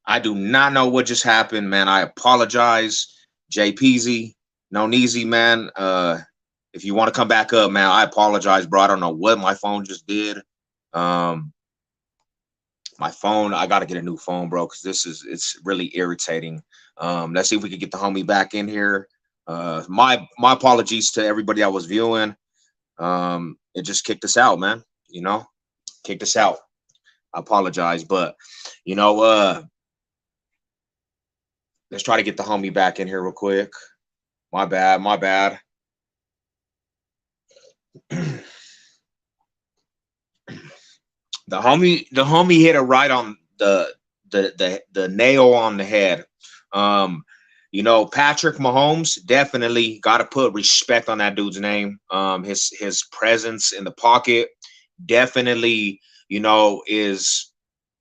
I do not know what just happened, man. I apologize, JPZ, no Neezy, man. If you want to come back up, man, I apologize, bro. I don't know what my phone just did. Um, my phone, I gotta get a new phone, bro, because it's really irritating. Let's see if we can get the homie back in here. My apologies to everybody that was viewing. It just kicked us out, man. You know, kicked us out. I apologize, but you know, let's try to get the homie back in here real quick. My bad, my bad. The homie hit it right on the nail on the head. Um, Patrick Mahomes definitely got to put respect on that dude's name. His presence in the pocket definitely, is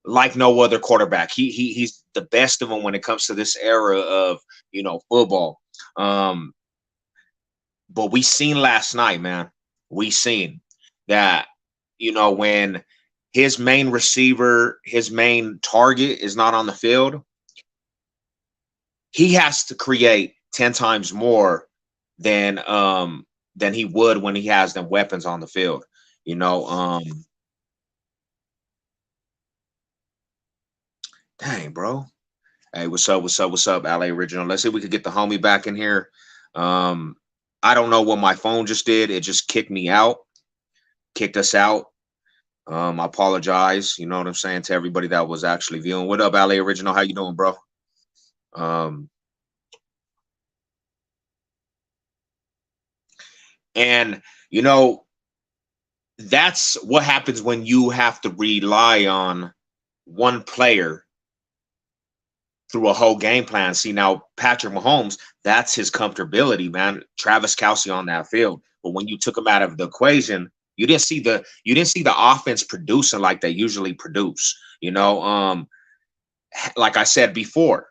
like no other quarterback. He's the best of them when it comes to this era of football. Um, but we seen last night, man. We seen that when his main receiver, his main target is not on the field, he has to create 10 times more than he would when he has them weapons on the field. You know, dang, bro. Hey, what's up? What's up? What's up, LA Original? Let's see if we could get the homie back in here. Um, I don't know what my phone just did. It just kicked me out, kicked us out. I apologize. You know what I'm saying, to everybody that was actually viewing. What up, LA Original? How you doing, bro? Um, and you know, that's what happens when you have to rely on one player through a whole game plan. See, now Patrick Mahomes, that's his comfortability, man. Travis Kelce on that field. But when you took him out of the equation, you didn't see the offense producing like they usually produce. Like I said before,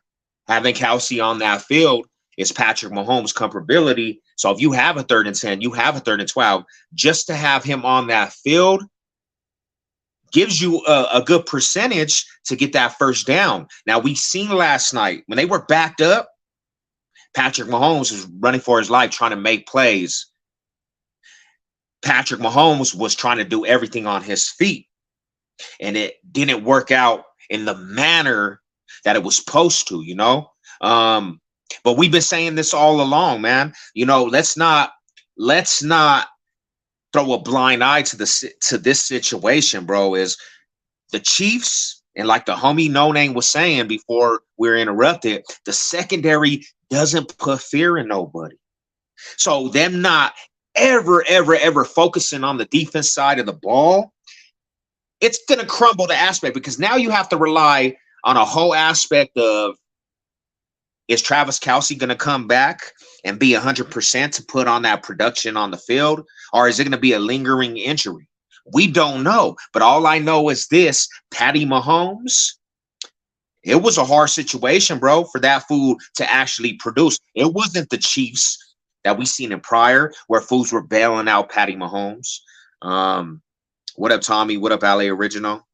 having Kelsey on that field is Patrick Mahomes' comfortability. So if you have a 3rd and 10, you have a 3rd and 12, just to have him on that field gives you a good percentage to get that first down. Now, we seen last night when they were backed up, Patrick Mahomes was running for his life trying to make plays. Patrick Mahomes was trying to do everything on his feet, and it didn't work out in the manner that it was supposed to, but we've been saying this all along, man. Let's not throw a blind eye to this situation, bro. Is the Chiefs, and like the homie No Name was saying before we were interrupted, the secondary doesn't put fear in nobody. So them not ever focusing on the defense side of the ball, it's gonna crumble the aspect, because now you have to rely on a whole aspect of, is Travis Kelce going to come back and be 100% to put on that production on the field? Or is it going to be a lingering injury? We don't know. But all I know is this: Patty Mahomes, it was a hard situation, bro, for that fool to actually produce. It wasn't the Chiefs that we seen in prior, where fools were bailing out Patty Mahomes. What up, Tommy? What up, LA Original?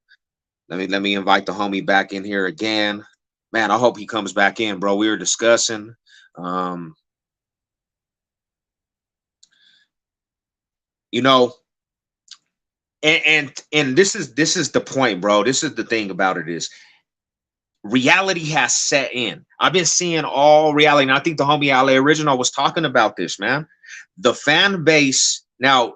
Let me invite the homie back in here again. Man, I hope he comes back in, bro. We were discussing. Um, you know, and this is the point, bro. This is the thing about it, is reality has set in. I've been seeing all reality, and I think the homie LA Original was talking about this, man. The fan base now.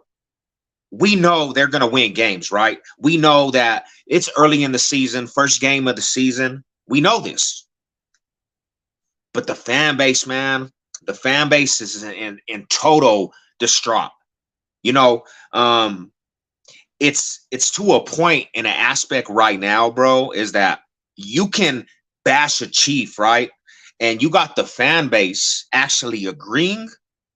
We know they're going to win games, right? We know that it's early in the season, first game of the season. We know this. But the fan base, man, the fan base is in total distraught. You know, it's to a point in an aspect right now, bro, is that you can bash a chief, right? And you got the fan base actually agreeing.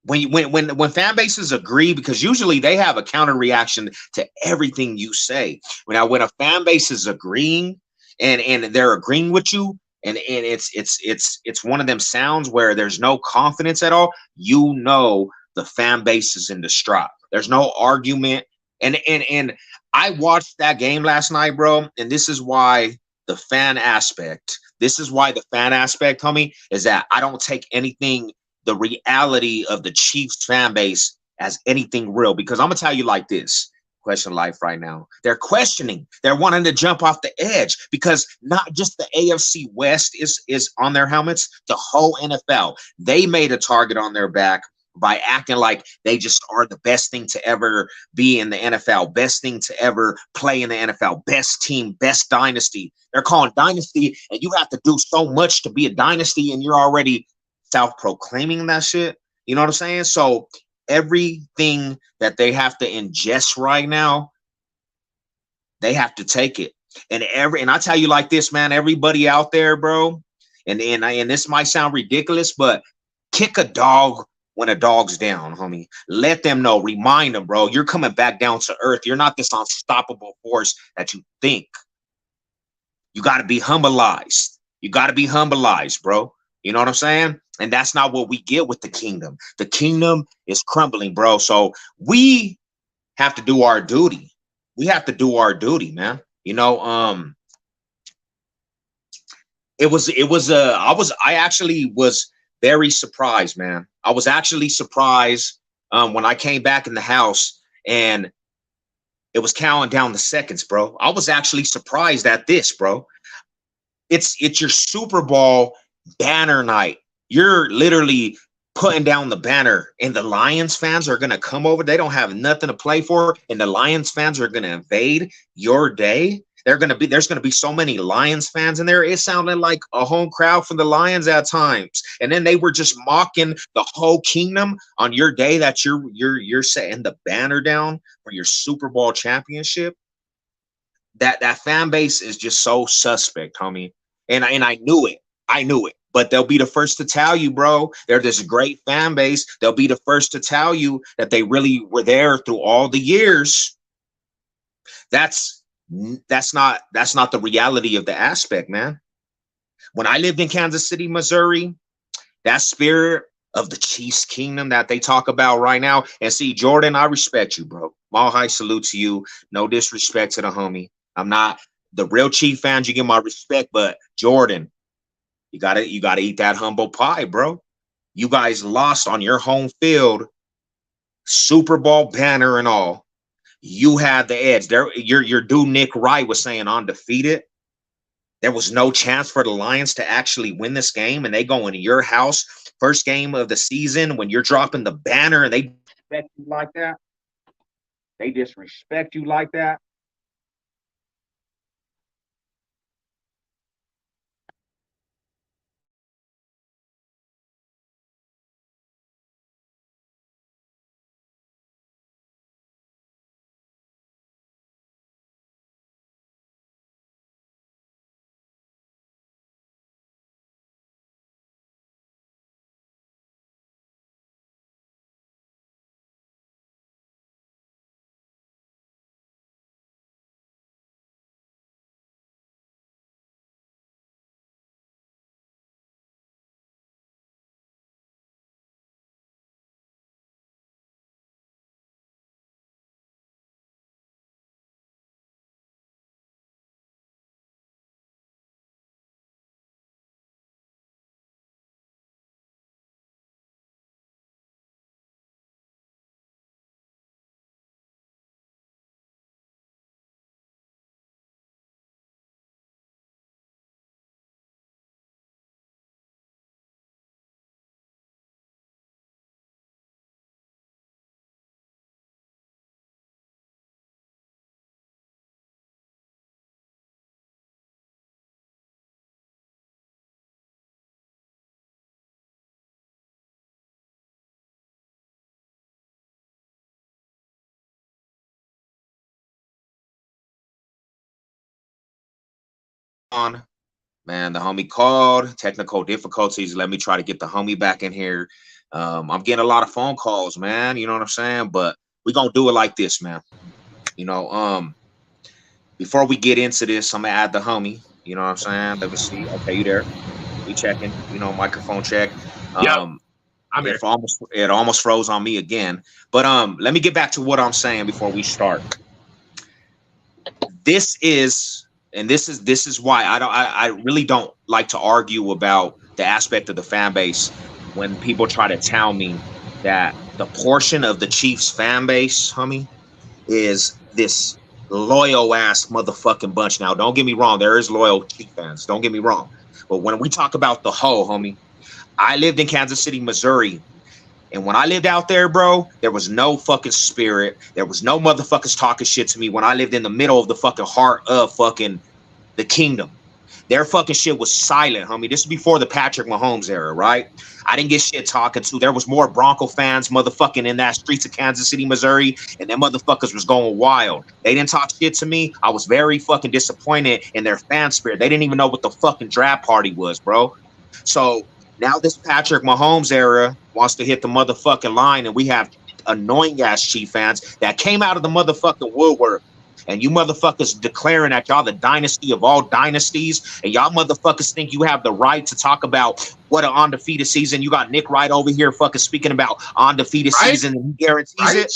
When fan bases agree, because usually they have a counter reaction to everything you say. When a fan base is agreeing and they're agreeing with you, and it's one of them sounds where there's no confidence at all, the fan base is in distraught. There's no argument. And I watched that game last night, bro, and this is why the fan aspect This is why the fan aspect, homie, is that I don't take anything, the reality of the Chiefs fan base as anything real. Because I'm gonna tell you like this. Question life right now. They're questioning. They're wanting to jump off the edge because not just the AFC West is on their helmets. The whole NFL. They made a target on their back by acting like they just are the best thing to ever be in the NFL, best thing to ever play in the NFL, best team, best dynasty. They're calling dynasty, and you have to do so much to be a dynasty, and you're already self-proclaiming that shit. You know what I'm saying? So everything that they have to ingest right now, they have to take it. And I tell you like this, man, everybody out there, bro, and this might sound ridiculous, but kick a dog when a dog's down, homie. Let them know. Remind them, bro. You're coming back down to earth. You're not this unstoppable force that you think. You got to be humbleized. You got to be humbleized, bro. You know what I'm saying? And that's not what we get with the kingdom. The kingdom is crumbling, bro. So we have to do our duty. We have to do our duty, man. You know, I actually was very surprised, man. I was actually surprised when I came back in the house and it was counting down the seconds, bro. I was actually surprised at this, bro. It's your Super Bowl banner night. You're literally putting down the banner, and the Lions fans are going to come over. They don't have nothing to play for, and the Lions fans are going to invade your day. There's going to be so many Lions fans in there. It sounded like a home crowd for the Lions at times. And then they were just mocking the whole kingdom on your day that you're setting the banner down for your Super Bowl championship. That fan base is just so suspect, homie. And I knew it. I knew it. But they'll be the first to tell you, bro, they're this great fan base. They'll be the first to tell you that they really were there through all the years. That's not the reality of the aspect, man. When I lived in Kansas City, Missouri, that spirit of the Chiefs kingdom that they talk about right now. And see, Jordan, I respect you, bro. Mile high salute to you. No disrespect to the homie. I'm not the real Chief fans. You get my respect, but Jordan, you gotta eat that humble pie, bro. You guys lost on your home field, Super Bowl banner and all. You had the edge. There, your dude Nick Wright was saying undefeated. There was no chance for the Lions to actually win this game, and they go into your house, first game of the season, when you're dropping the banner, and they disrespect you like that. They disrespect you like that. On. Man, the homie called, technical difficulties. Let me try to get the homie back in here. I'm getting a lot of phone calls, man. You know what I'm saying? But we're gonna do it like this, man. You know, before we get into this, I'm gonna add the homie. You know what I'm saying? Let me see. Okay, you there? We checking, microphone check. Yeah, I'm here. It almost froze on me again. But let me get back to what I'm saying before we start. This is and this is why I really don't like to argue about the aspect of the fan base when people try to tell me that the portion of the Chiefs fan base, homie, is this loyal ass motherfucking bunch. Now, don't get me wrong, there is loyal Chief fans. Don't get me wrong, but when we talk about the whole, homie, I lived in Kansas City, Missouri. And when I lived out there, bro, there was no fucking spirit. There was no motherfuckers talking shit to me when I lived in the middle of the fucking heart of fucking the kingdom. Their fucking shit was silent, homie. This is before the Patrick Mahomes era, right? I didn't get shit talking to. There was more Bronco fans motherfucking in that streets of Kansas City, Missouri, and them motherfuckers was going wild. They didn't talk shit to me. I was very fucking disappointed in their fan spirit. They didn't even know what the fucking draft party was, bro. So now this Patrick Mahomes era wants to hit the motherfucking line, and we have annoying ass Chief fans that came out of the motherfucking woodwork. And you motherfuckers declaring that y'all the dynasty of all dynasties, and y'all motherfuckers think you have the right to talk about what an undefeated season. You got Nick Wright over here fucking speaking about undefeated season, and he guarantees it.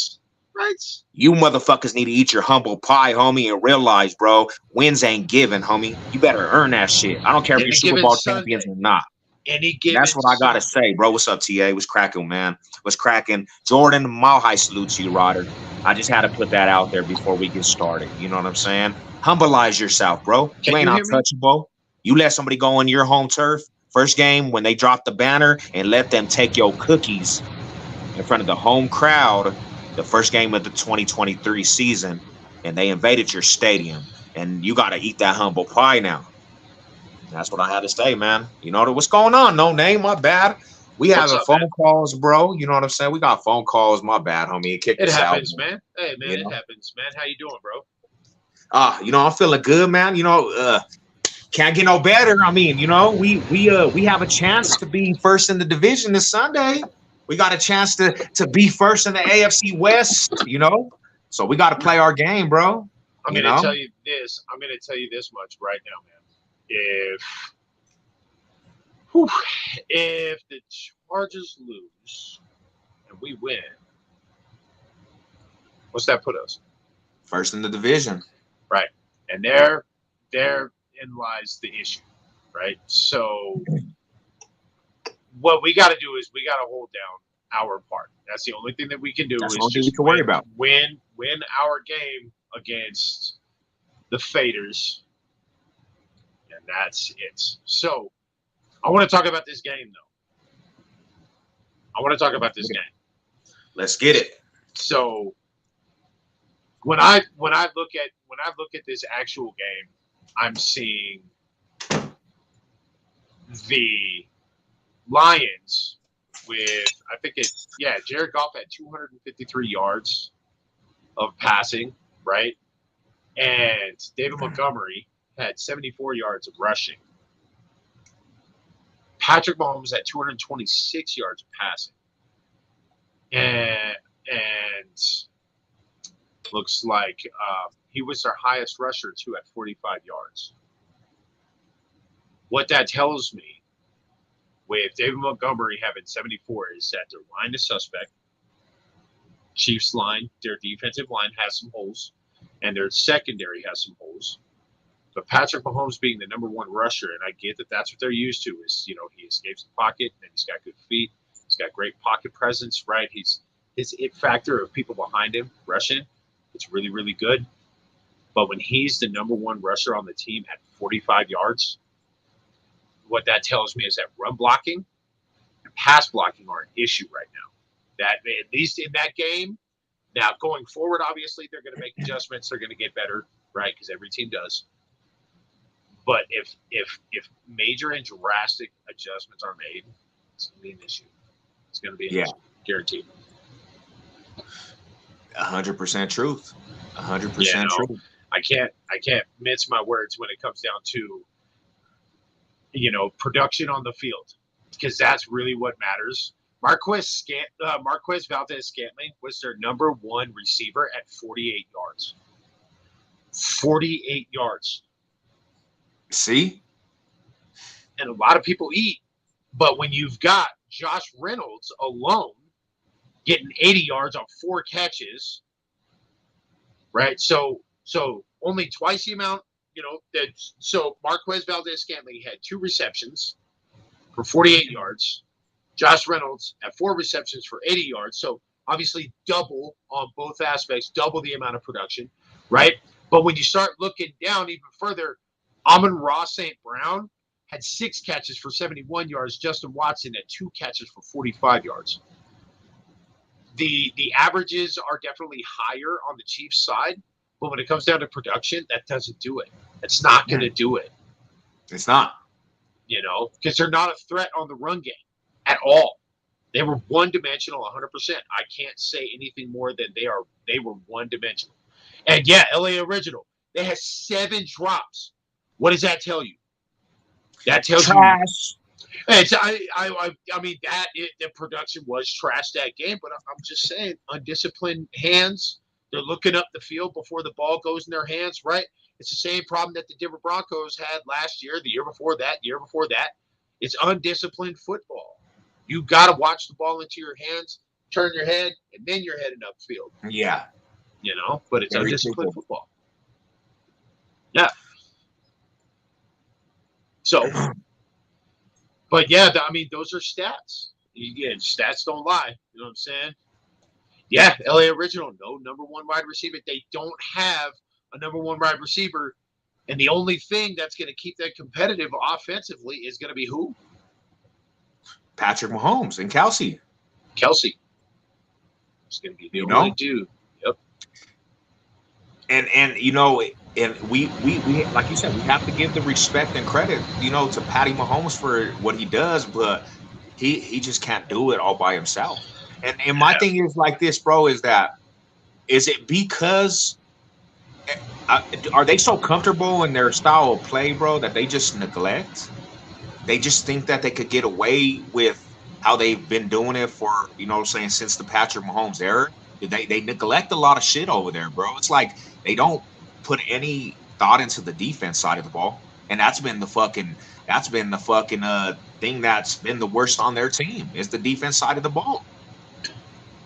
Right. You motherfuckers need to eat your humble pie, homie, and realize, bro, wins ain't given, homie. You better earn that shit. I don't care if you're Super Bowl champions or not. That's what I gotta say, bro. What's up, TA? What's cracking, man? What's cracking? Jordan, mile high salute to you, Rodder. I just had to put that out there before we get started. You know what I'm saying? Humbleize yourself, bro. You ain't untouchable. You let somebody go on your home turf. First game when they drop the banner and let them take your cookies in front of the home crowd. The first game of the 2023 season, and they invaded your stadium, and you got to eat that humble pie now. That's what I had to say, man. You know what's going on? No name, my bad. We have phone calls, bro. You know what I'm saying? We got phone calls. My bad, homie. It happens, man. Hey, man, it happens, man. How you doing, bro? I'm feeling good, man. Can't get no better. I mean, we have a chance to be first in the division this Sunday. We got a chance to be first in the AFC West. So we got to play our game, bro. I'm going to tell you this. I'm going to tell you this much right now, man. If the Chargers lose and we win, what's that put us? First in the division. Right. And therein lies the issue, right? So what we got to do is we got to hold down our part. That's the only thing that we can do. That's is just worry about. Win our game against the Faders. And that's it. So I want to talk about this game, though. I want to talk about this game. Let's get it. So when I look at this actual game, I'm seeing the Lions with Jared Goff had 253 yards of passing, right? And David Montgomery had 74 yards of rushing. Patrick Mahomes had 226 yards of passing. And looks like he was their highest rusher, too, at 45 yards. What that tells me, with David Montgomery having 74, is that their line is suspect. Chiefs line, their defensive line has some holes, and their secondary has some holes. But Patrick Mahomes being the number one rusher, and I get that that's what they're used to, is, he escapes the pocket, and he's got good feet. He's got great pocket presence, right? His it factor of people behind him rushing, it's really, really good. But when he's the number one rusher on the team at 45 yards, what that tells me is that run blocking and pass blocking are an issue right now. That at least in that game. Now, going forward, obviously, they're going to make adjustments. They're going to get better, right? Because every team does. But if major and drastic adjustments are made, it's going to be an issue. It's going to be an issue, guaranteed. 100% truth. 100% truth. I can't mince my words when it comes down to production on the field, because that's really what matters. Marquez Valdes-Scantling was their number one receiver at 48 yards. 48 yards. See? And a lot of people eat. But when you've got Josh Reynolds alone getting 80 yards on 4 catches, right? So only twice the amount so Marquez Valdez-Scantling had 2 receptions for 48 yards. Josh Reynolds had 4 receptions for 80 yards. So obviously double on both aspects, double the amount of production, right? But when you start looking down even further, Amon-Ra St. Brown had 6 catches for 71 yards. Justin Watson had 2 catches for 45 yards. The averages are definitely higher on the Chiefs side, but when it comes down to production, that doesn't do it. It's not going to do it. It's not. Because they're not a threat on the run game at all. They were one-dimensional 100%. I can't say anything more than they were one-dimensional. And yeah, LA Original, they had 7 drops. What does that tell you? That tells Trash. The production was trash that game, but I'm just saying, undisciplined hands, they're looking up the field before the ball goes in their hands, right? It's the same problem that the Denver Broncos had last year, the year before that. It's undisciplined football. You got to watch the ball into your hands, turn your head, and then you're heading upfield. Yeah. But it's undisciplined football. Yeah. So, but yeah, those are stats. Again, stats don't lie. You know what I'm saying? Yeah, LA Original, no number 1 wide receiver. They don't have a number 1 wide receiver. And the only thing that's going to keep them competitive offensively is going to be who? Patrick Mahomes and Kelsey. It's going to be the only dude. Yep. And we like you said, we have to give the respect and credit, to Patty Mahomes for what he does, but he just can't do it all by himself. And my thing is like this, bro, is it because are they so comfortable in their style of play, bro, that they just neglect? They just think that they could get away with how they've been doing it for, since the Patrick Mahomes era. They neglect a lot of shit over there, bro. It's like they don't put any thought into the defense side of the ball, and that's been the fucking thing that's been the worst on their team is the defense side of the ball.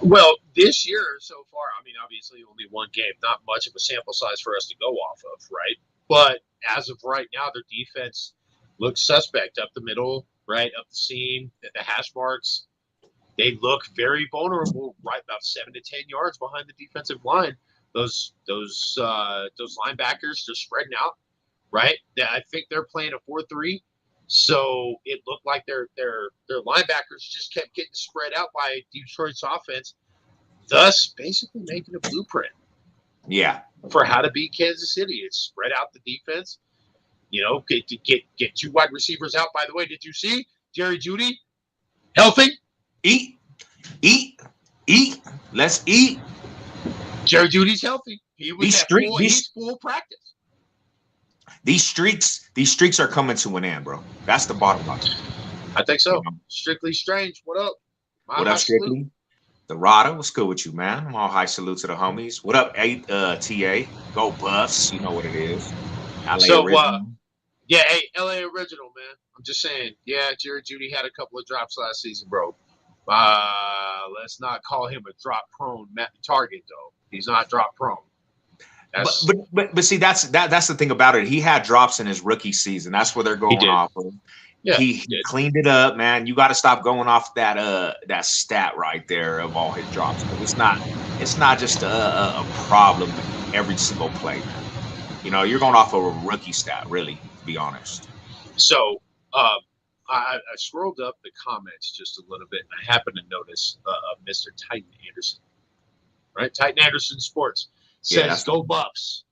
Well, this year so far, obviously only 1 game, not much of a sample size for us to go off of, right? But as of right now, their defense looks suspect up the middle, right, up the seam, at the hash marks. They look very vulnerable, right about 7 to 10 yards behind the defensive line. Those linebackers, they're spreading out, right? I think they're playing a 4-3. So it looked like their linebackers just kept getting spread out by Detroit's offense, thus basically making a blueprint. Yeah. For how to beat Kansas City. It's spread out the defense. Get 2 wide receivers out. By the way, did you see Jerry Jeudy healthy? Eat. Let's eat. Jerry Jeudy's healthy. He's full practice. These streaks are coming to an end, bro. That's the bottom line. I think so. Strictly Strange, what up? What up, Strictly? The Rada, what's good with you, man? I'm all high salute to the homies. What up, TA? Go Buffs. You know what it is. LA Original. LA Original, man. I'm just saying, Jerry Jeudy had a couple of drops last season, bro. Let's not call him a drop-prone target, though. He's not drop-prone. But see, that's the thing about it. He had drops in his rookie season. That's where they're going off of. Yeah, he cleaned it up, man. You got to stop going off that stat right there of all his drops. It's not just a problem every single play, man. You're going off of a rookie stat, really, to be honest. So I scrolled up the comments just a little bit, and I happened to notice Mr. Titan Anderson, right? Titan Anderson Sports says, go Buffs.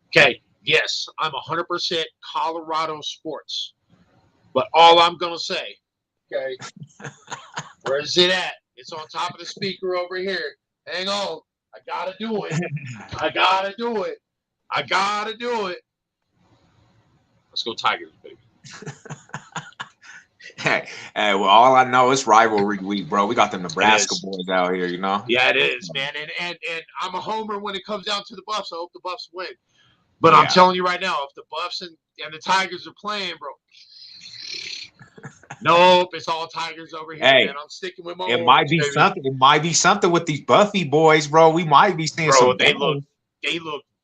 Okay, yes, I'm 100% Colorado sports. But all I'm going to say, okay, where is it at? It's on top of the speaker over here. Hang on. I got to do it. Let's go Tigers, baby. Hey, well, all I know is rivalry week, bro. We got the Nebraska boys out here, Yeah, it is, man. And I'm a homer when it comes down to the Buffs. I hope the Buffs win. But I'm telling you right now, if the Buffs and the Tigers are playing, bro, nope, it's all Tigers over here, man. I'm sticking with my It might be something. It might be something with these Buffy boys, bro. We might be seeing some. They look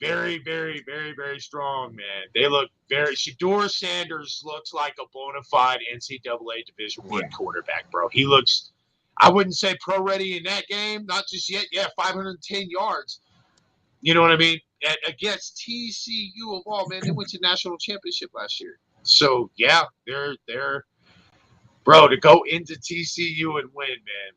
very, very, very, very strong, man. They look very. Shedeur Sanders looks like a bona fide NCAA Division I quarterback, bro. He looks. I wouldn't say pro ready in that game, not just yet. Yeah, 510 yards. You know what I mean? Against TCU of all, man, they went to national championship last year. So yeah, they're bro to go into TCU and win, man.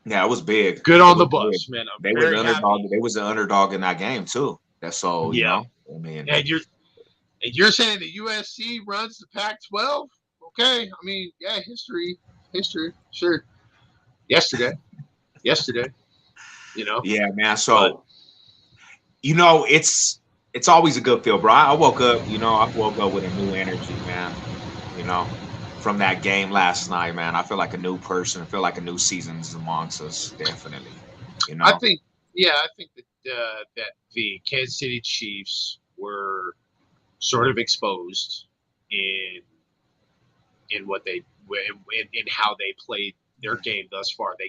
Yeah, it was big. Good on the bus, big. man. I'm They very were the underdog. happy. They was the underdog in that game too. That's so you know. I mean, and you're saying the USC runs the Pac-12? Okay, I mean, yeah, history, sure. Yesterday, you know. yeah, man. So you know, it's always a good feel, bro. I woke up, I woke up with a new energy, man. You know, from that game last night, man. I feel like a new person. I feel like a new season's amongst us, definitely. You know, I think that the Kansas City Chiefs were sort of exposed in what they in how they played their game thus far. They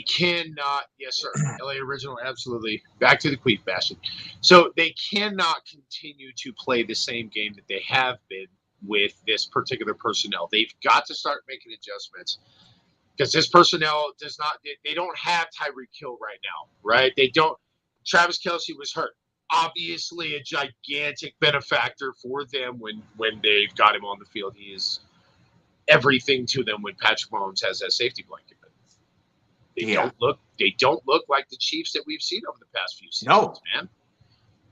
cannot. Yes, sir. LA Original, absolutely. Back to the Queef bashing. So they cannot continue to play the same game that they have been with this particular personnel. They've got to start making adjustments because this personnel does not. They don't have Tyreek Hill right now, right? They don't. Travis Kelce was hurt. Obviously, a gigantic benefactor for them when they've got him on the field. He is everything to them when Patrick Mahomes has that safety blanket. They don't look like the Chiefs that we've seen over the past few seasons, man.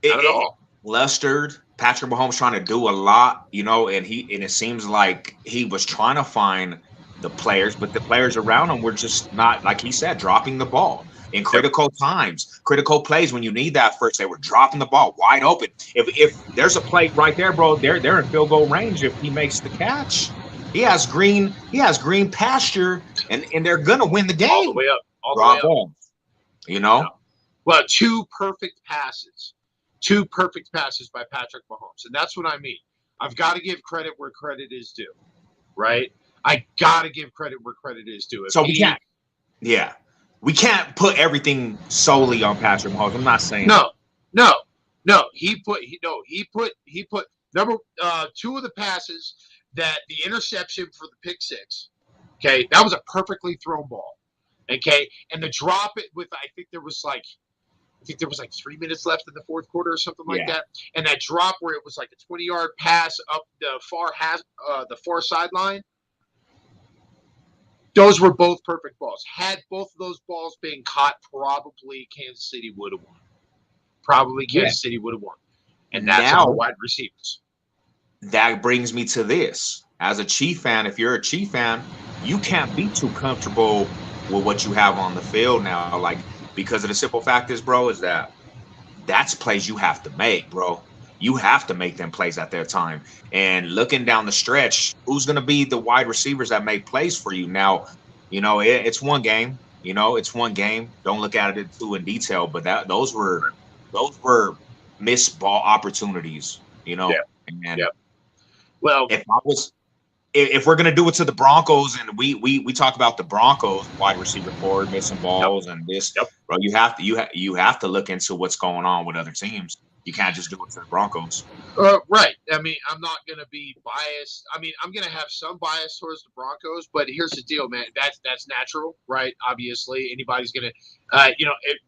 Not at all. Flustered. Patrick Mahomes trying to do a lot, and it seems like he was trying to find the players, but the players around him were just not, like he said, dropping the ball in critical times, critical plays when you need that first. They were dropping the ball wide open. If there's a play right there, bro, they're in field goal range if he makes the catch. He has green pasture, and they're gonna win the game. All the way up. Bravo. Yeah. Well, two perfect passes by Patrick Mahomes, and that's what I mean. I've got to give credit where credit is due, right? I got to give credit where credit is due. We can't put everything solely on Patrick Mahomes. I'm not saying no. He put number two of the passes. That the interception for the pick six, okay, that was a perfectly thrown ball, okay, and the drop it with I think there was like 3 minutes left in the fourth quarter or something like that, and that drop where it was like a 20-yard pass up the far sideline. Those were both perfect balls. Had both of those balls been caught, probably Kansas City would have won. And that's our wide receivers. That brings me to this. As a Chief fan, if you're a Chief fan, you can't be too comfortable with what you have on the field now. Like, because of the simple fact is, bro, is that's plays you have to make, bro. You have to make them plays at their time. And looking down the stretch, who's going to be the wide receivers that make plays for you? Now, it's one game. It's one game. Don't look at it too in detail, but those were missed ball opportunities, And well, if we're gonna do it to the Broncos, and we talk about the Broncos wide receiver core missing balls and this, bro, you have to look into what's going on with other teams. You can't just do it to the Broncos. Right. I mean, I'm not gonna be biased. I mean, I'm gonna have some bias towards the Broncos, but here's the deal, man. That's natural, right? Obviously, anybody's gonna,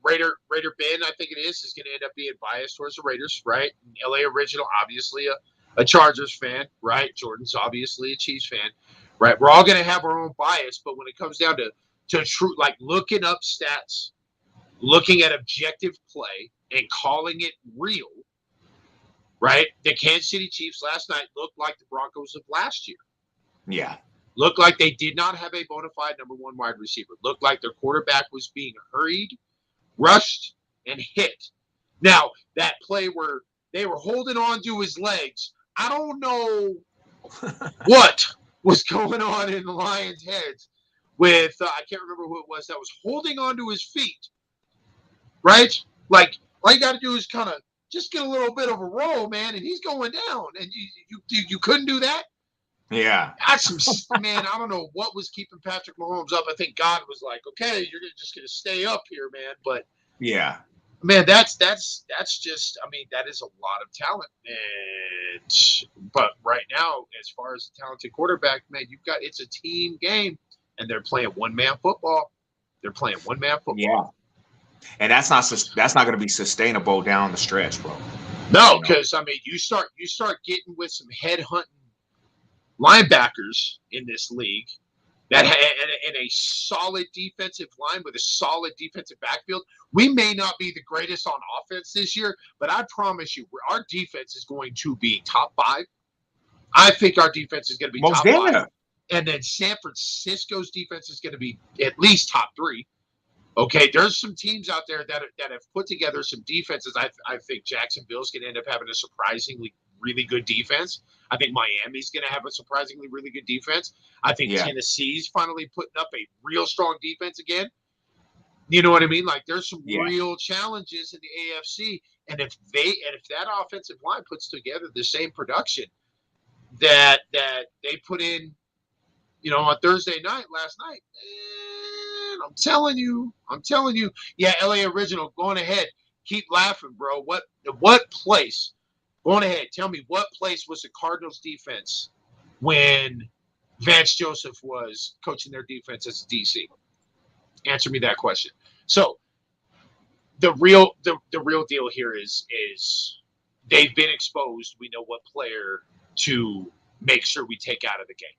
Raider Ben, I think it is gonna end up being biased towards the Raiders, right? LA Original, obviously a Chargers fan, right? Jordan's obviously a Chiefs fan, right? We're all going to have our own bias, but when it comes down to true, like looking up stats, looking at objective play and calling it real, right? The Kansas City Chiefs last night looked like the Broncos of last year. Yeah. Looked like they did not have a bona fide number one wide receiver. Looked like their quarterback was being hurried, rushed, and hit. Now, that play where they were holding on to his legs, I don't know what was going on in the Lions' heads with, I can't remember who it was that was holding on to his feet, right? Like, all you got to do is kind of just get a little bit of a roll, man, and he's going down. And you couldn't do that? Yeah. That's some, man, I don't know what was keeping Patrick Mahomes up. I think God was like, okay, you're just going to stay up here, man. But yeah. Man, that's just. I mean, that is a lot of talent, but right now, as far as the talented quarterback, man, it's a team game, and they're playing one man football. They're playing one man Yeah, football. and that's not going to be sustainable down the stretch, bro. No, You know. because I mean, you start getting with some head hunting linebackers in this league that and a solid defensive line with a solid defensive backfield. We may not be the greatest on offense this year, but I promise you, our defense is going to be top 5. I think our defense is going to be Most top 5, definitely. and then San Francisco's defense is going to be at least top 3. Okay, there's some teams out there that have put together some defenses. I think Jacksonville's going to end up having a surprisingly really good defense. I think Miami's going to have a surprisingly really good defense. I think Yeah. Tennessee's finally putting up a real strong defense again. You know what I mean? Like there's some Yeah. real challenges in the AFC, and if that offensive line puts together the same production that they put in, on Thursday night last night. I'm telling you. Yeah, LA Original, going ahead. Keep laughing, bro. What place? Going ahead. Tell me what place was the Cardinals defense when Vance Joseph was coaching their defense as a DC? Answer me that question. So the real deal here is they've been exposed. We know what player to make sure we take out of the game.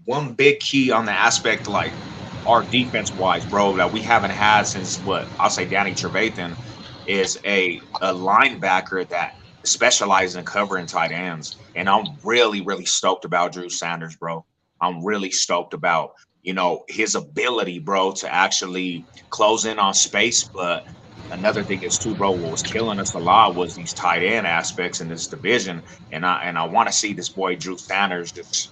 One big key on the aspect, like our defense wise, bro, that we haven't had since what I'll say Danny Trevathan, is a linebacker that specializes in covering tight ends. And I'm really, really stoked about Drew Sanders, bro. I'm really stoked about, his ability, bro, to actually close in on space. But another thing is too, bro, what was killing us a lot was these tight end aspects in this division. And I want to see this boy Drew Sanders just,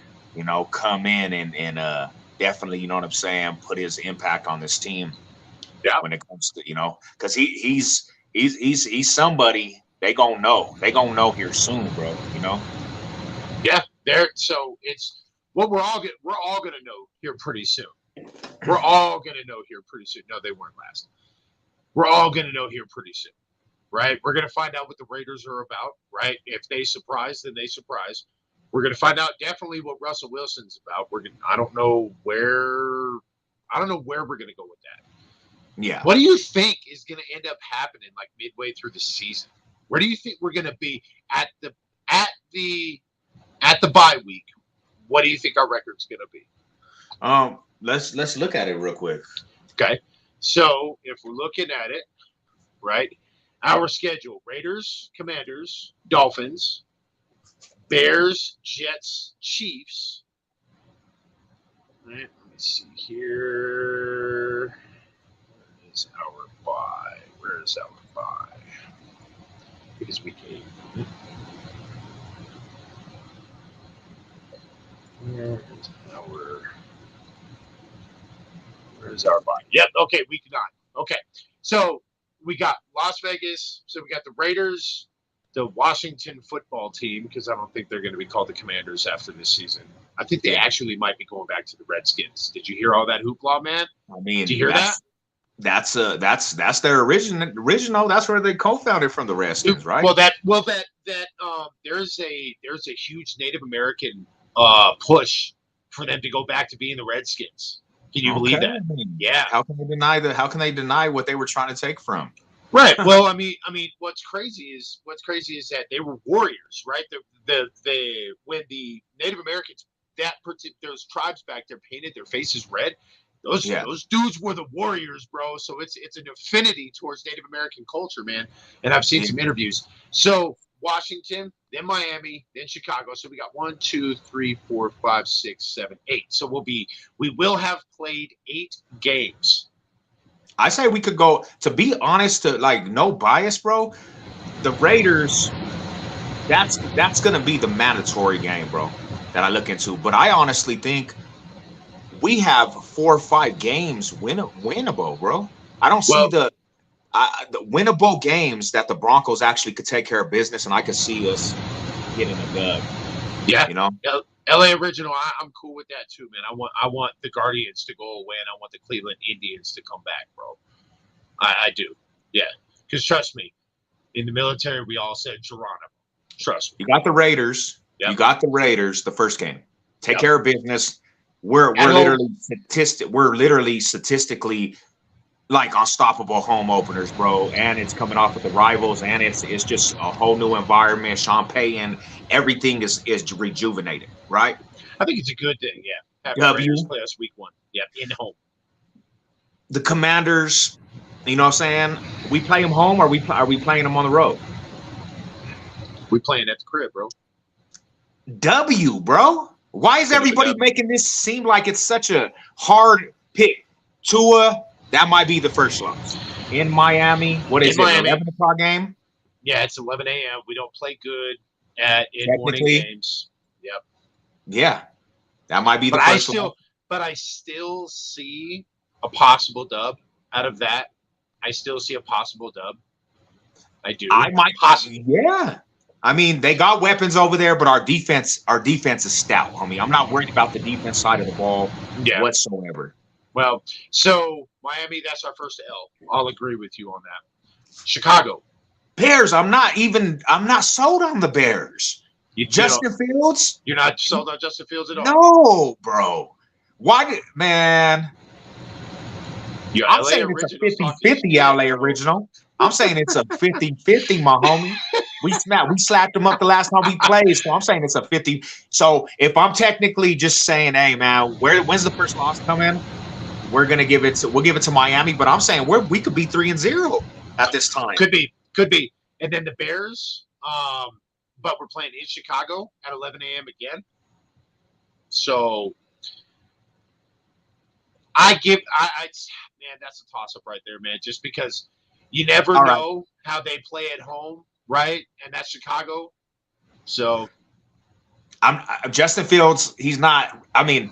come in and definitely, you know what I'm saying, put his impact on this team. Yeah. When it comes to, because he's somebody they gonna know. They gonna know here soon, bro. Yeah, so it's what we're all gonna know here pretty soon. We're all gonna know here pretty soon. No, they weren't last. We're all gonna know here pretty soon, right? We're gonna find out what the Raiders are about, right? If they surprise, then they surprise. We're gonna find out definitely what Russell Wilson's about. I don't know where we're gonna go with that. Yeah. What do you think is gonna end up happening like midway through the season? Where do you think we're gonna be at the bye week? What do you think our record's gonna be? Let's look at it real quick. Okay. So if we're looking at it, right, our schedule: Raiders, Commanders, Dolphins, Bears, Jets, Chiefs. All right, let me see here. Where is our bye? Because week 8. Where's our bye? Yep. Okay, week 9. Okay, so we got Las Vegas. So we got the Raiders, the Washington football team, because I don't think they're going to be called the Commanders after this season. I think they actually might be going back to the Redskins. Did you hear all that hoopla, man? I mean, did you hear that? That's their original. That's where they co-founded from, the Redskins, right? Well, there's a huge Native American push for them to go back to being the Redskins. Can you believe that? I mean, yeah. How can they deny what they were trying to take from? Right. Well, I mean, what's crazy is that they were warriors, right? When the Native Americans, those tribes back there painted their faces red. Those dudes were the warriors, bro. So it's an affinity towards Native American culture, man. And I've seen some interviews. So Washington, then Miami, then Chicago. So we got 1, 2, 3, 4, 5, 6, 7, 8. So we will have played 8 games. I say we could go, to be honest, to like no bias, bro. The Raiders, that's gonna be the mandatory game, bro, that I look into. But I honestly think we have 4 or 5 games winnable, bro. I don't see the winnable games that the Broncos actually could take care of business, and I could see us getting a dub. Yeah, LA Original, I'm cool with that too, man. I want the Guardians to go away, and I want the Cleveland Indians to come back, bro. I do. Yeah. Because trust me, in the military, we all said Geronimo. Trust me. You got the Raiders. Yep. You got the Raiders the first game. Take Yep. care of business. We're literally statistically like unstoppable home openers, bro. And it's coming off with the rivals, and it's just a whole new environment. Sean Payton, everything is rejuvenated, right? I think it's a good thing, yeah. Have the W. Raiders play us week 1. Yeah, in home. The Commanders, you know what I'm saying? We play them home, or are we playing them on the road? We playing at the crib, bro. W, bro. Why is everybody making this seem like it's such a hard pick? Tua, that might be the first loss. In Miami, what is it, 11 o'clock game? Yeah, it's 11 a.m. We don't play good in morning games. Yep. Yeah, that might be the first loss. But I still see a possible dub out of that. I still see a possible dub. I do. I might possibly. Yeah. I mean, they got weapons over there, but our defense is stout, homie. I'm not worried about the defense side of the ball whatsoever. Well, so Miami, that's our first L. I'll agree with you on that. Chicago. Bears, I'm not sold on the Bears. Justin Fields? You're not sold on Justin Fields at all? No, bro. Why man? I'm saying it's a 50-50 LA original. I'm saying it's a 50-50, my homie. We slapped them up the last time we played, so I'm saying it's a 50. So if I'm technically just saying, hey man, when's the first loss come in? We'll give it to Miami, but I'm saying we could be 3-0 at this time. Could be. And then the Bears, but we're playing in Chicago at 11 a.m. again. So man, that's a toss-up right there, man. Just because you never know how they play at home, right? And that's Chicago. So I'm Justin Fields. He's not. I mean,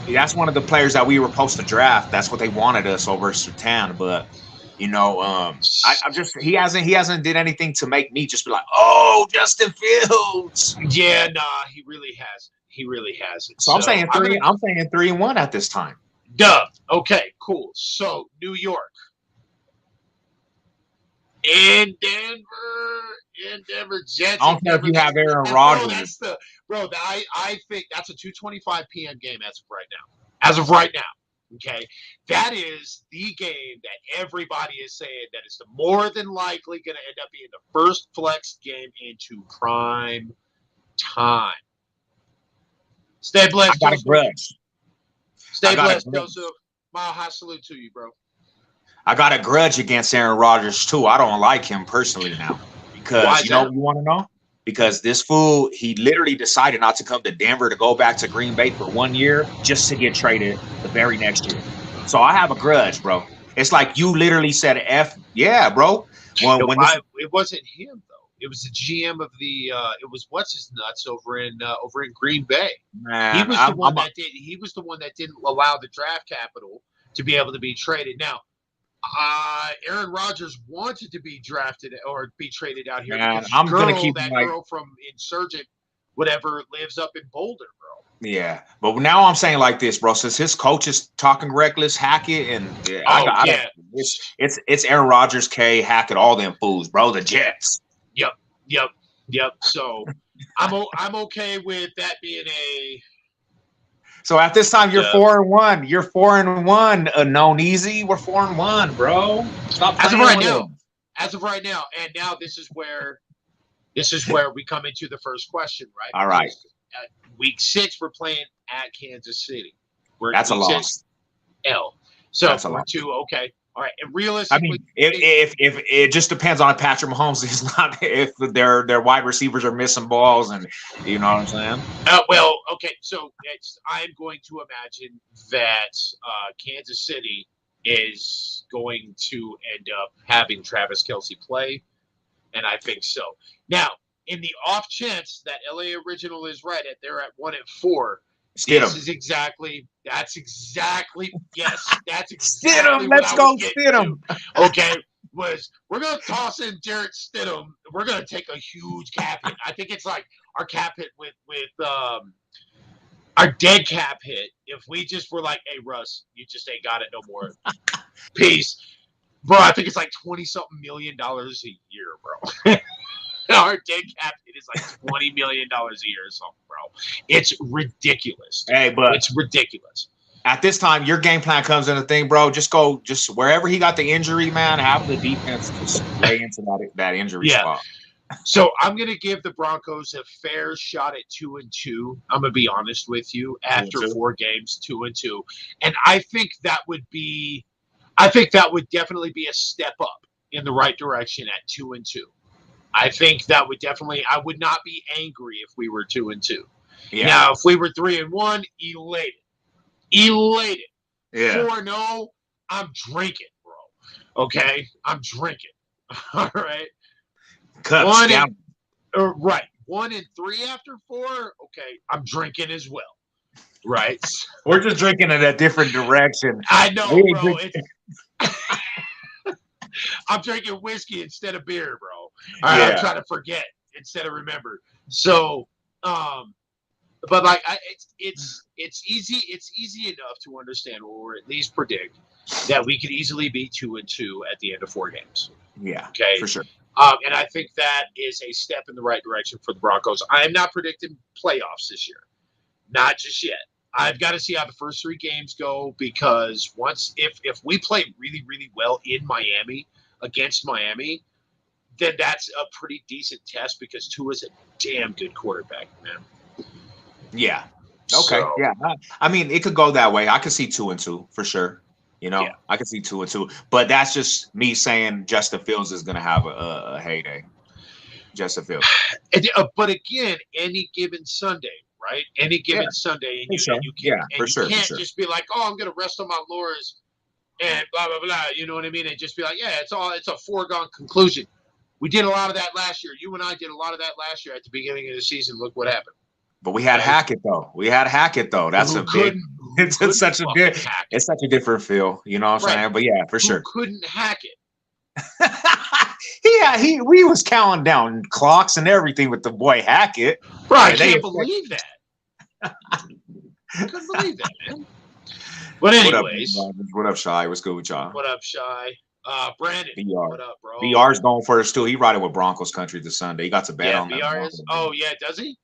that's one of the players that we were supposed to draft. That's what they wanted us over Surtain, but you know, he hasn't did anything to make me just be like, oh, Justin Fields. Yeah, nah, he really hasn't. So I'm saying 3-1 at this time. Duh. Okay, cool. So New York. In Denver Jets. I don't care if you have Aaron Rodgers. I think that's a 2:25 p.m. game as of right now. Okay, that is the game that everybody is saying that is the more than likely going to end up being the first flex game into prime time. Stay blessed. I got a grudge. Stay blessed, Joseph. Mile high salute to you, bro. I got a grudge against Aaron Rodgers too. I don't like him personally now because you want to know? Because this fool, he literally decided not to come to Denver to go back to Green Bay for 1 year just to get traded the very next year. So I have a grudge, bro. It's like you literally said F. Yeah, bro. It wasn't him though. It was the GM of the. It was what's his nuts over in Green Bay. Man, he was the one that didn't allow the draft capital to be able to be traded. Now, Aaron Rodgers wanted to be drafted or be traded out here. Man, I'm gonna keep that girl from Insurgent, whatever, lives up in Boulder, bro. Yeah, but now I'm saying like this, bro. Since his coach is talking reckless, Hackett, and it's Aaron Rodgers, Hackett, all them fools, bro. The Jets. Yep. So I'm okay with that being a. So at this time, you're 4-1. You're 4-1. Known easy. We're 4-1, bro. Stop. As of right now, and now this is where we come into the first question, right? All right. At week 6, we're playing at Kansas City. That's a loss. L. So that's a we're loss. 2. Okay. All right. And realistically, I mean, if it just depends on if Patrick Mahomes is not, if their wide receivers are missing balls, and you know what I'm saying. Well, okay. So I'm going to imagine that Kansas City is going to end up having Travis Kelce play, and I think so. Now, in the off chance that LA Original is right, they're at 1-4. That's exactly yes. That's exactly Stidham. Let's go Stidham. Okay, we're gonna toss in Jarrett Stidham. We're gonna take a huge cap hit. I think it's like our cap hit with our dead cap hit. If we just were like, hey Russ, you just ain't got it no more. Peace. Bro, I think it's like $20-something million a year, bro. Our dead cap hit is like $20 million a year or something, bro. It's ridiculous. Dude. Hey, but it's ridiculous. At this time, your game plan comes in the thing, bro. Just go, just wherever he got the injury, man. Have the defense just lay into that injury spot. So I'm gonna give the Broncos a fair shot at 2-2. I'm gonna be honest with you. After 4 games, 2-2, and I think that would definitely be a step up in the right direction at 2-2. I think that would definitely. I would not be angry if we were 2-2. Yeah. Now, if we were 3-1, elated. Yeah. 4-0, I'm drinking, bro. Okay, I'm drinking. All right. Cups down. 1-3 after 4. Okay, I'm drinking as well. Right. We're just drinking in a different direction. I know, bro. I'm drinking whiskey instead of beer, bro. All right, I'm trying to forget instead of remember. So, but like, it's easy. It's easy enough to understand, or at least predict, that we could easily be 2-2 at the end of 4 games. Yeah. Okay. For sure. And I think that is a step in the right direction for the Broncos. I am not predicting playoffs this year, not just yet. I've got to see how the first 3 games go, because if we play really, really well in Miami against Miami, then that's a pretty decent test, because Tua's a damn good quarterback, man. Yeah. Okay. So, yeah. I mean, it could go that way. I could see 2-2 for sure. You know, I could see 2-2, but that's just me saying Justin Fields is going to have a heyday. Justin Fields. But again, any given Sunday, right? Any given Sunday, and you can't just be like, oh, I'm going to rest on my laurels and blah, blah, blah. You know what I mean? And just be like, it's a foregone conclusion. We did a lot of that last year. You and I did a lot of that last year at the beginning of the season. Look what happened. But we had Hackett though. That's it's such a different feel. You know what I'm saying? But yeah, for sure. Couldn't hack it. We was counting down clocks and everything with the boy Hackett. Right, I can't believe that. I couldn't believe that, man. But anyways, what up, Shy? What's good with y'all? What up, Shy? Brandon, BR. What up, bro? BR's going first too. He riding with Broncos country this Sunday. He got to bet on that. BR is. Oh yeah, does he?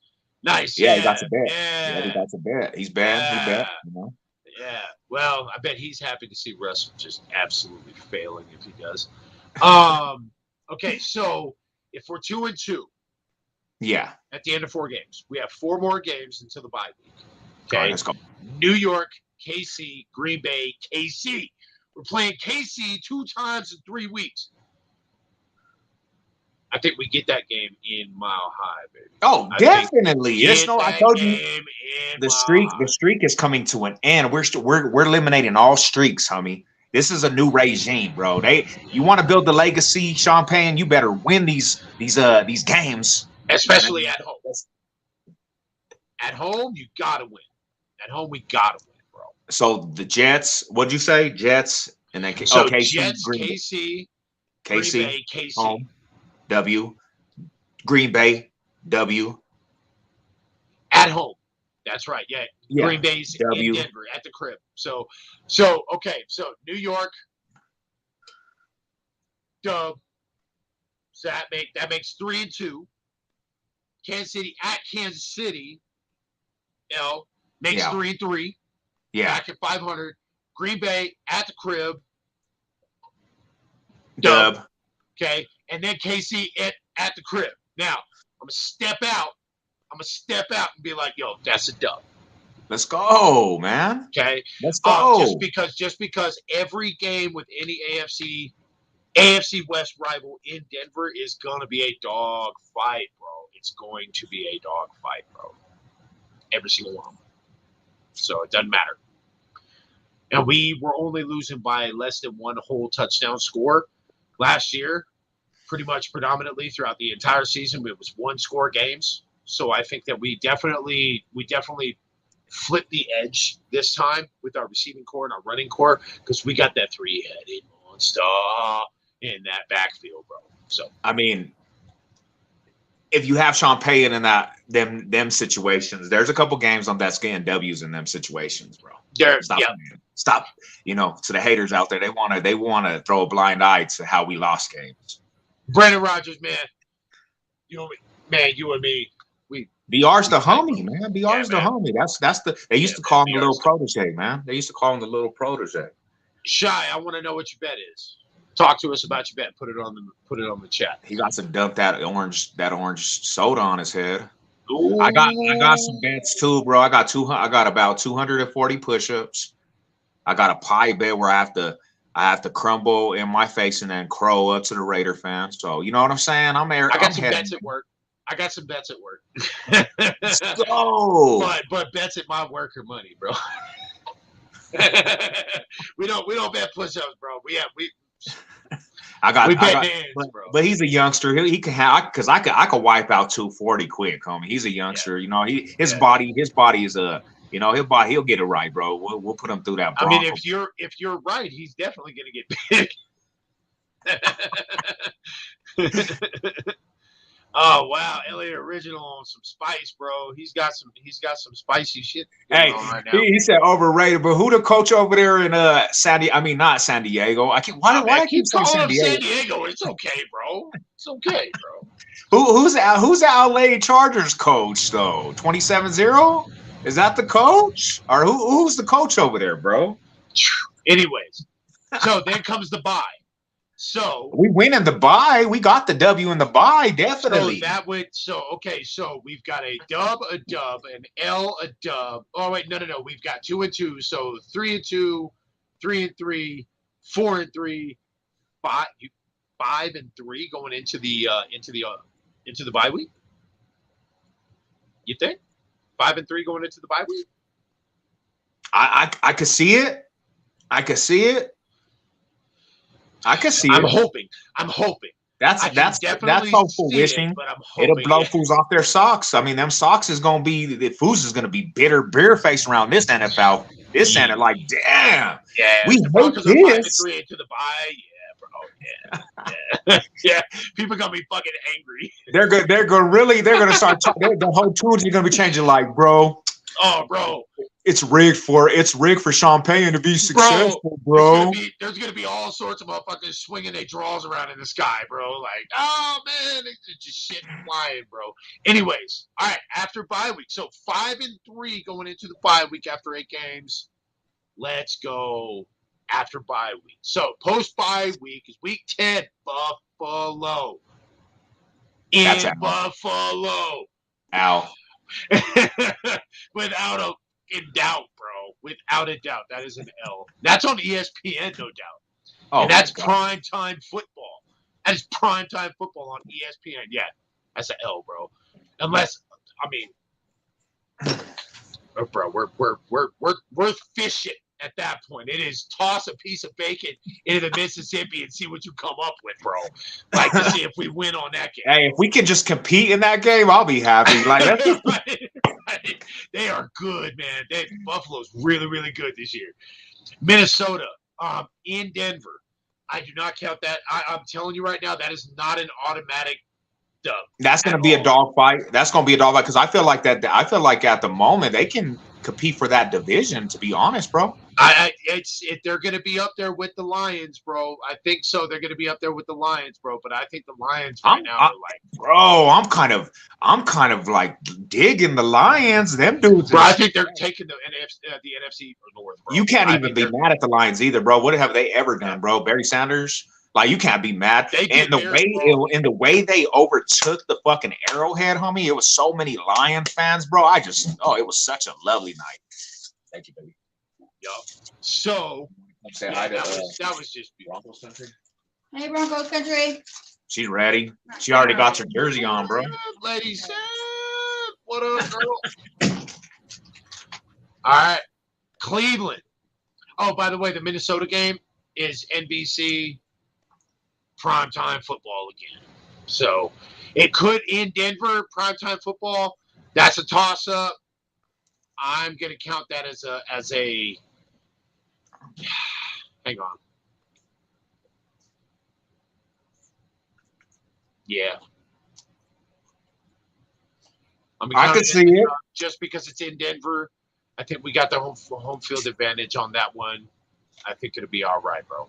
Nice. Yeah, he got to bet. Yeah, he got to bet. He's bad. He bet. You know. Yeah. Well, I bet he's happy to see Russ just absolutely failing if he does. Okay, so if we're 2-2, at the end of 4 games, we have 4 more games until the bye week. Okay, all right, let's go. New York, KC, Green Bay, KC. We're playing KC 2 times in 3 weeks. I think we get that game in Mile High, baby. Oh, definitely. I told you the streak is coming to an end. We're eliminating all streaks, homie. This is a new regime, bro. You want to build the legacy, Sean Payne, you better win these games. Especially at home. At home, you gotta win. At home, we gotta win, bro. So the Jets, what'd you say? Jets and then KC, Jets, KC, Green Bay, KC. Home. W, Green Bay, W. At home. That's right. Yeah. Green Bay's W. In Denver at the crib. So okay. So New York, dub. So that makes 3-2. Kansas City at Kansas City, makes 3-3. Yeah. Back at 500. Green Bay at the crib. Dub. Okay. And then KC at the crib. Now, I'm going to step out and be like, yo, that's a dub. Let's go, man. Okay. Let's go. Just because every game with any AFC West rival in Denver is going to be a dog fight, bro. It's going to be a dog fight, bro. Every single one. So it doesn't matter. And we were only losing by less than 1 whole touchdown score last year. Pretty much predominantly throughout the entire season, it was 1-score games. So I think that we definitely flipped the edge this time with our receiving core and our running core, because we got that 3-headed monster in that backfield, bro. So I mean, if you have Sean Payton in them situations, there's a couple games on that's getting W's in them situations, bro. Stop. To the haters out there, they wanna throw a blind eye to how we lost games. Brandon Rogers, man. You and me. BR's the homie, man. BR's the man. homie. They used to call him the little protege, man. They used to call him the little protege. Shy, I want to know what your bet is. Talk to us about your bet. Put it on the chat. He got to dump that orange soda on his head. Ooh. I got some bets too, bro. I got about 240 push-ups. I got a pie bet where I have to crumble in my face and then crow up to the Raider fans. So you know what I'm saying? I got some bets at work. So, but bets at my work are money, bro. we don't bet push-ups, bro. We bet names, bro. But he's a youngster. He can have, because I could wipe out 240 quick, homie. He's a youngster. His body is he'll get it right, bro. We'll put him through that. I mean, if you're right, he's definitely gonna get big. Oh wow, Elliot Original on some spice, bro. He's got some spicy shit going on right now. He said overrated, but who the coach over there in not San Diego? Why do I keep saying San Diego? It's okay, bro. It's okay, bro. Who's the LA Chargers coach though? 27-0? Is that the coach? Or who's the coach over there, bro? Anyways, so then comes the bye. So we win in the bye. We got the W in the bye, definitely. So we've got a dub, an L, a dub. Oh wait, no. We've got 2-2. So 3-2, 3-3, 4-3, 5-3 going into the bye week. You think 5-3 going into the bye week? I could see it. I could see it. I'm hoping. That's hopeful wishing. It'll blow fools off their socks. I mean, them socks is gonna be the fools is gonna be bitter beer faced around this NFL. This sounded like, damn. Yeah, we hate this. 5-3 into the bye. Yeah, bro. Yeah. People gonna be fucking angry. They're gonna start. The whole tunes are gonna be changing. Like, bro. Oh, bro. It's rigged for Champagne to be successful, bro. There's gonna be all sorts of motherfuckers swinging their draws around in the sky, bro. Like, oh man, it's just shit flying, bro. Anyways, all right, after bye week, so 5-3 going into the bye week after 8 games. Let's go after bye week. So post bye week is week 10, Buffalo. Buffalo. Ow. Without a doubt, that is an L. That's on ESPN, no doubt. Oh, and that's primetime football. That is primetime football on ESPN. Yeah, that's an L, bro. Unless, I mean, bro, we're fishing at that point. It is toss a piece of bacon into the Mississippi and see what you come up with, bro. Like to see if we win on that game. Hey, if we can just compete in that game, I'll be happy. Like right. They are good, man. Buffalo's really, really good this year. Minnesota, in Denver. I do not count that. I'm telling you right now, that is not an automatic dub. That's going to be a dogfight. That's going to be a dogfight because I feel like at the moment they can compete for that division. To be honest, bro. They're going to be up there with the Lions, bro. I think so. They're going to be up there with the Lions, bro. But I think the Lions now are like, bro. I'm kind of like digging the Lions. Them dudes, bro. I think they're taking the NFC North, bro. You can't even be mad at the Lions either, bro. What have they ever done, bro? Barry Sanders. Like, you can't be mad. And the way they overtook the fucking Arrowhead, homie, it was so many Lion fans, bro. It was such a lovely night. Thank you, baby. Yup. So that was just Broncos country. Hey, Broncos country. She's ready. She already got her jersey on, bro. Ladies, what up, girl? All right, Cleveland. Oh, by the way, the Minnesota game is NBC primetime football again. So it could in Denver primetime football. That's a toss-up. I'm gonna count that as a. Hang on. Yeah. I can see it. Just because it's in Denver. I think we got the home field advantage on that one. I think it'll be all right, bro.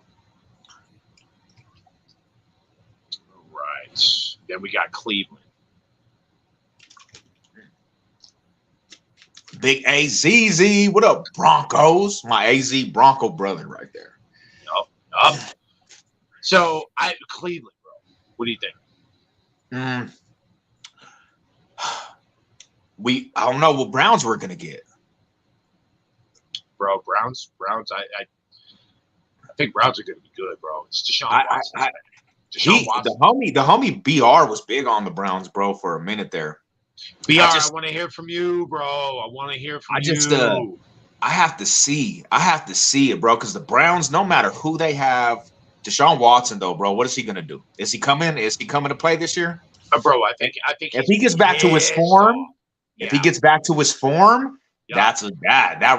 All right. Then we got Cleveland. Big AZZ. What up, Broncos? My AZ Bronco brother right there. Up. So Cleveland, bro. What do you think? I don't know what Browns we're gonna get. Bro, Browns. I think Browns are gonna be good, bro. It's Deshaun Watson. The homie BR was big on the Browns, bro, for a minute there. BR, I want to hear from you, bro. I want to hear from you. I have to see it, bro, because the Browns, no matter who they have, Deshaun Watson, though, bro, what is he gonna do? Is he coming to play this year? Bro, I think if he gets back to his form, that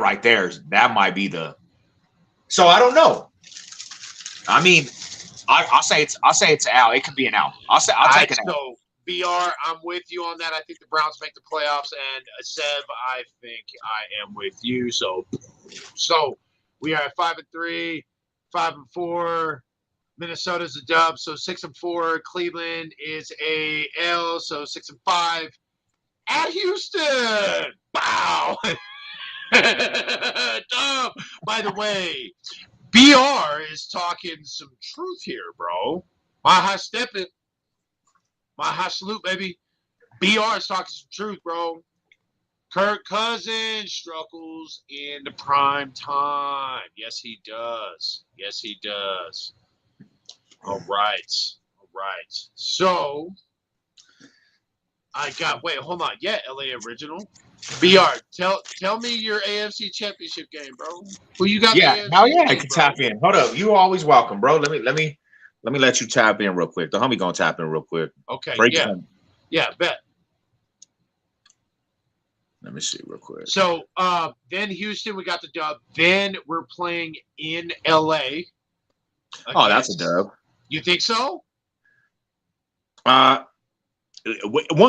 right there, that might be the. So I don't know. I mean, I'll say it's Al. It could be an Al. I'll take an Al. So BR, I'm with you on that. I think the Browns make the playoffs, and Seb, I think I am with you. So we are at 5-3, 5-4. Minnesota's a dub, so 6-4. Cleveland is a L, so 6-5. At Houston, wow. Dub. By the way, BR is talking some truth here, bro. My high stepping. My high salute, baby. BR is talking some truth, bro. Kirk Cousins struggles in the prime time. Yes, he does. All right. So, hold on. Yeah, LA Original. BR, tell me your AFC Championship game, bro. Who you got? Yeah, I can tap in. Hold up. You always welcome, bro. Let me let you tap in real quick. The homie gonna tap in real quick. Okay. Yeah, bet. Let me see real quick. So then Houston, we got the dub. Then we're playing in LA. Oh, that's a dub. You think so? One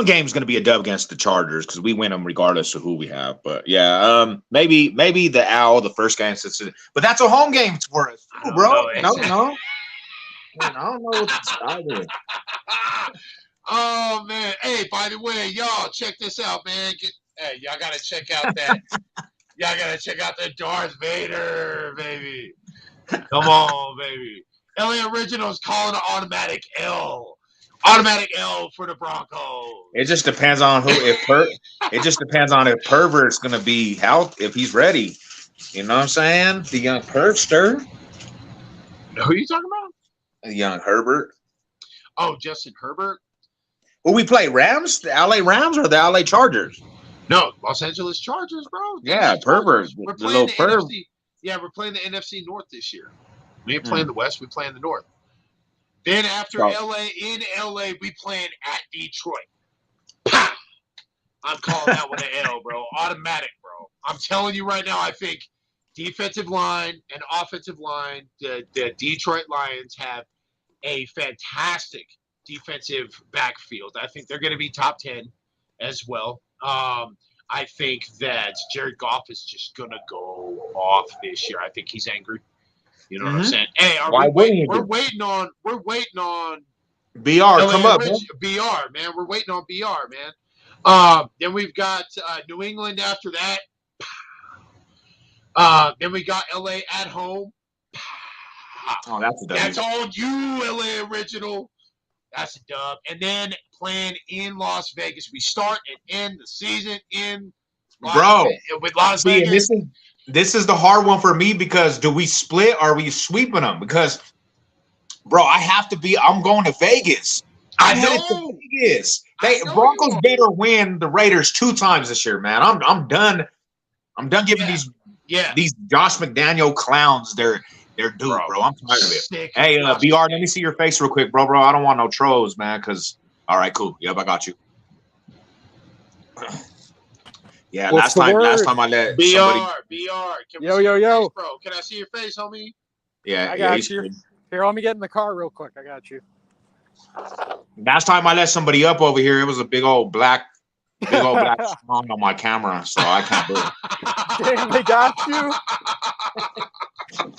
game is going to be a dub against the Chargers because we win them regardless of who we have. But yeah, maybe the Owl, the first game, but that's a home game for us, bro. No. I don't know what to start. Oh man! Hey, by the way, y'all check this out, man. Y'all gotta check out that. Y'all gotta check out the Darth Vader, baby. Come on, baby. LA Originals calling an automatic L. Automatic L for the Broncos. It just depends on who. It just depends on if Pervert's gonna be healthy, if he's ready. You know what I'm saying? The young Pervster. Who are you talking about? The young Herbert. Oh, Justin Herbert. Who we play? Rams? The LA Rams or the LA Chargers? No, Los Angeles Chargers, bro. Yeah, Pervert. We're playing the NFC. Yeah, we're playing the NFC North this year. We ain't playing the West. We playing the North. Then after LA, in LA, we playing at Detroit. Pow! I'm calling that one an L, bro. Automatic, bro. I'm telling you right now, I think defensive line and offensive line, the Detroit Lions have a fantastic defensive backfield. I think they're going to be top 10 as well. I think that Jared Goff is just going to go off this year. I think he's angry. You know what I'm saying? Hey, we're waiting on BR. Come up, man. BR, man. We're waiting on BR, man. Then we've got New England after that. Then we got LA at home. Oh, that's a dub. That's on you, LA Original. That's a dub. And then playing in Las Vegas. We start and end the season in Las Vegas. This is the hard one for me because do we split or are we sweeping them? Because, bro, I'm going to Vegas. I know. Vegas. Broncos better win the Raiders 2 times this year, man. I'm done. I'm done giving these Josh McDaniel clowns their due, bro. I'm tired of it. Hey, BR, let me see your face real quick, bro. I don't want no trolls, man. All right, cool. Yep, I got you. Yeah, last time I let BR. Yo. Bro, can I see your face, homie? Yeah, I got you. Here, let me get in the car real quick. I got you. Last time I let somebody up over here, it was a big old black Big old black swan on my camera, so I can't do it. Damn, they got you.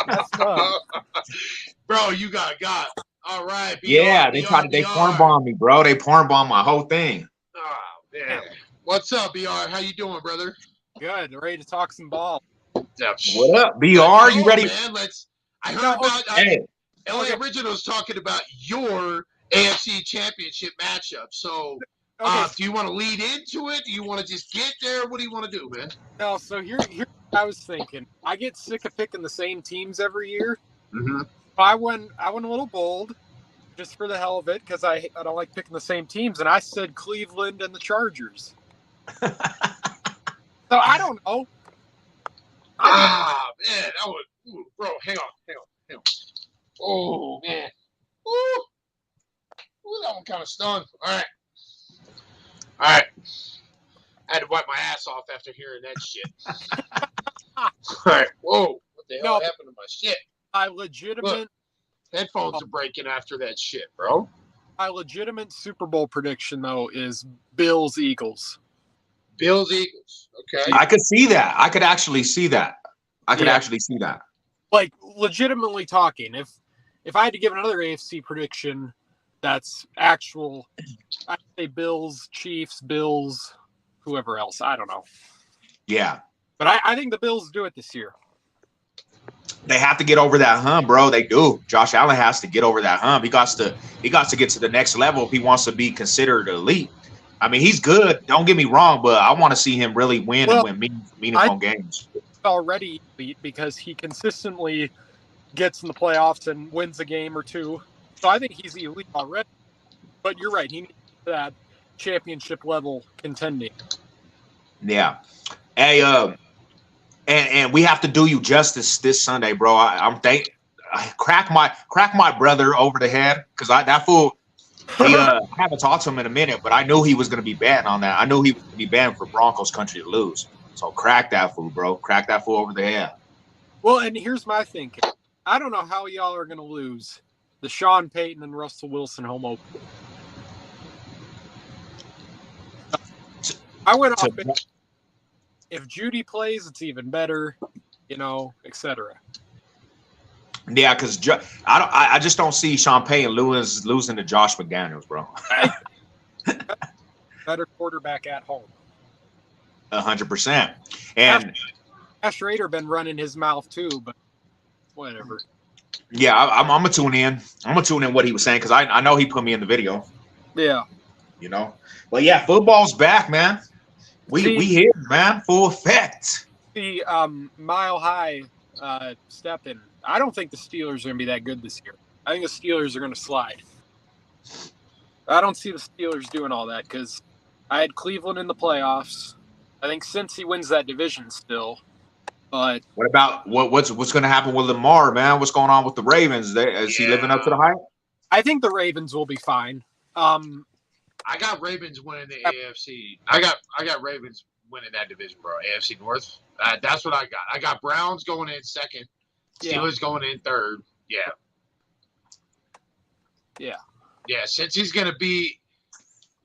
That's fun. Bro, you got. All right. BR, Yeah, they BR. porn bomb me, bro. They porn bomb my whole thing. Oh, man. What's up, BR? How you doing, brother? Good. Ready to talk some ball. What up, BR? You ready? Man, I heard about Hey, LA Originals talking about your AFC Championship matchup. So, do you want to lead into it? Do you want to just get there? What do you want to do, man? No, so here I was thinking. I get sick of picking the same teams every year. Mm-hmm. I went a little bold, just for the hell of it, because I don't like picking the same teams, and I said Cleveland and the Chargers. So I don't know. Man, that was, bro. Hang on. Oh man, ooh, that one kind of stung. All right. I had to wipe my ass off after hearing that shit. All right. Whoa, what the hell happened to my shit? Look, headphones are breaking after that shit, bro. My legitimate Super Bowl prediction though is Bills-Eagles. Bills-Eagles. Okay. I could see that. I could actually see that. Actually see that. Like, legitimately talking, if I had to give another AFC prediction that's actual, I'd say Bills, Chiefs, Bills, whoever else. I don't know. Yeah. But I think the Bills do it this year. They have to get over that hump, bro. They do. Josh Allen has to get over that hump. He got to get to the next level if he wants to be considered elite. I mean, he's good. Don't get me wrong, but I want to see him really win and win meaningful games. Already elite because he consistently gets in the playoffs and wins a game or two. So I think he's elite already. But you're right. He needs that championship level contending. Yeah. Hey, and we have to do you justice this Sunday, bro. I crack my brother over the head because that fool. I haven't talked to him in a minute, but I knew he was going to be betting on that. I knew he was going to be betting for Broncos country to lose. So crack that fool, bro. Crack that fool over the head. Well, and here's my thinking. I don't know how y'all are going to lose the Sean Payton and Russell Wilson home opener. I went off it. If Judy plays, it's even better, etc. Yeah, because I just don't see Sean Payton losing to Josh McDaniels, bro. Better quarterback at home. 100%. And Ash Rader been running his mouth too, but whatever. Yeah, I'm gonna tune in. I'm gonna tune in what he was saying because I know he put me in the video. Yeah. But yeah, football's back, man. We here, man, full effect. The Mile High stepping. I don't think the Steelers are gonna be that good this year. I think the Steelers are gonna slide. I don't see the Steelers doing all that because I had Cleveland in the playoffs. I think Cincy wins that division still. But what about what's going to happen with Lamar, man? What's going on with the Ravens? Is he living up to the hype? I think the Ravens will be fine. I got Ravens winning the AFC. I got Ravens winning that division, bro. AFC North. That's what I got. I got Browns going in second. Steelers going in third. Yeah. Since he's going to be.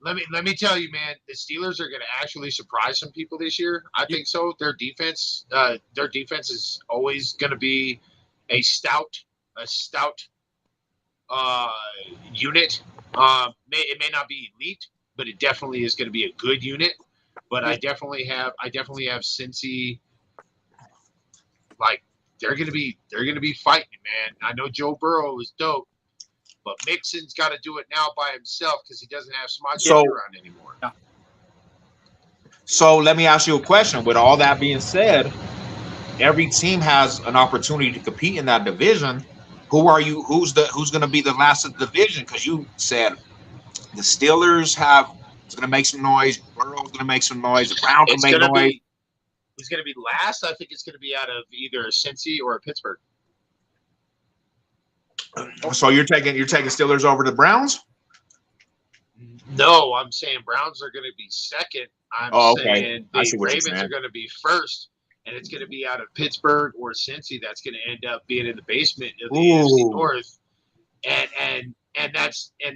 Let me tell you, man, the Steelers are going to actually surprise some people this year. I think so. Their defense is always going to be a stout unit. It may not be elite, but it definitely is going to be a good unit. But I definitely have Cincy. Like they're going to be fighting, man. I know Joe Burrow is dope. But Mixon's got to do it now by himself because he doesn't have Smart around anymore. Yeah. So let me ask you a question. With all that being said, every team has an opportunity to compete in that division. Who's going to be the last of the division? Because you said the Steelers is going to make some noise. Burrow's going to make some noise. The Browns will make noise. Who's going to be last? I think it's going to be out of either Cincy or Pittsburgh. So you're taking Steelers over the Browns? No, I'm saying Browns are going to be second. I'm saying the Ravens are going to be first, and it's going to be out of Pittsburgh or Cincy. That's going to end up being in the basement of the AFC North, and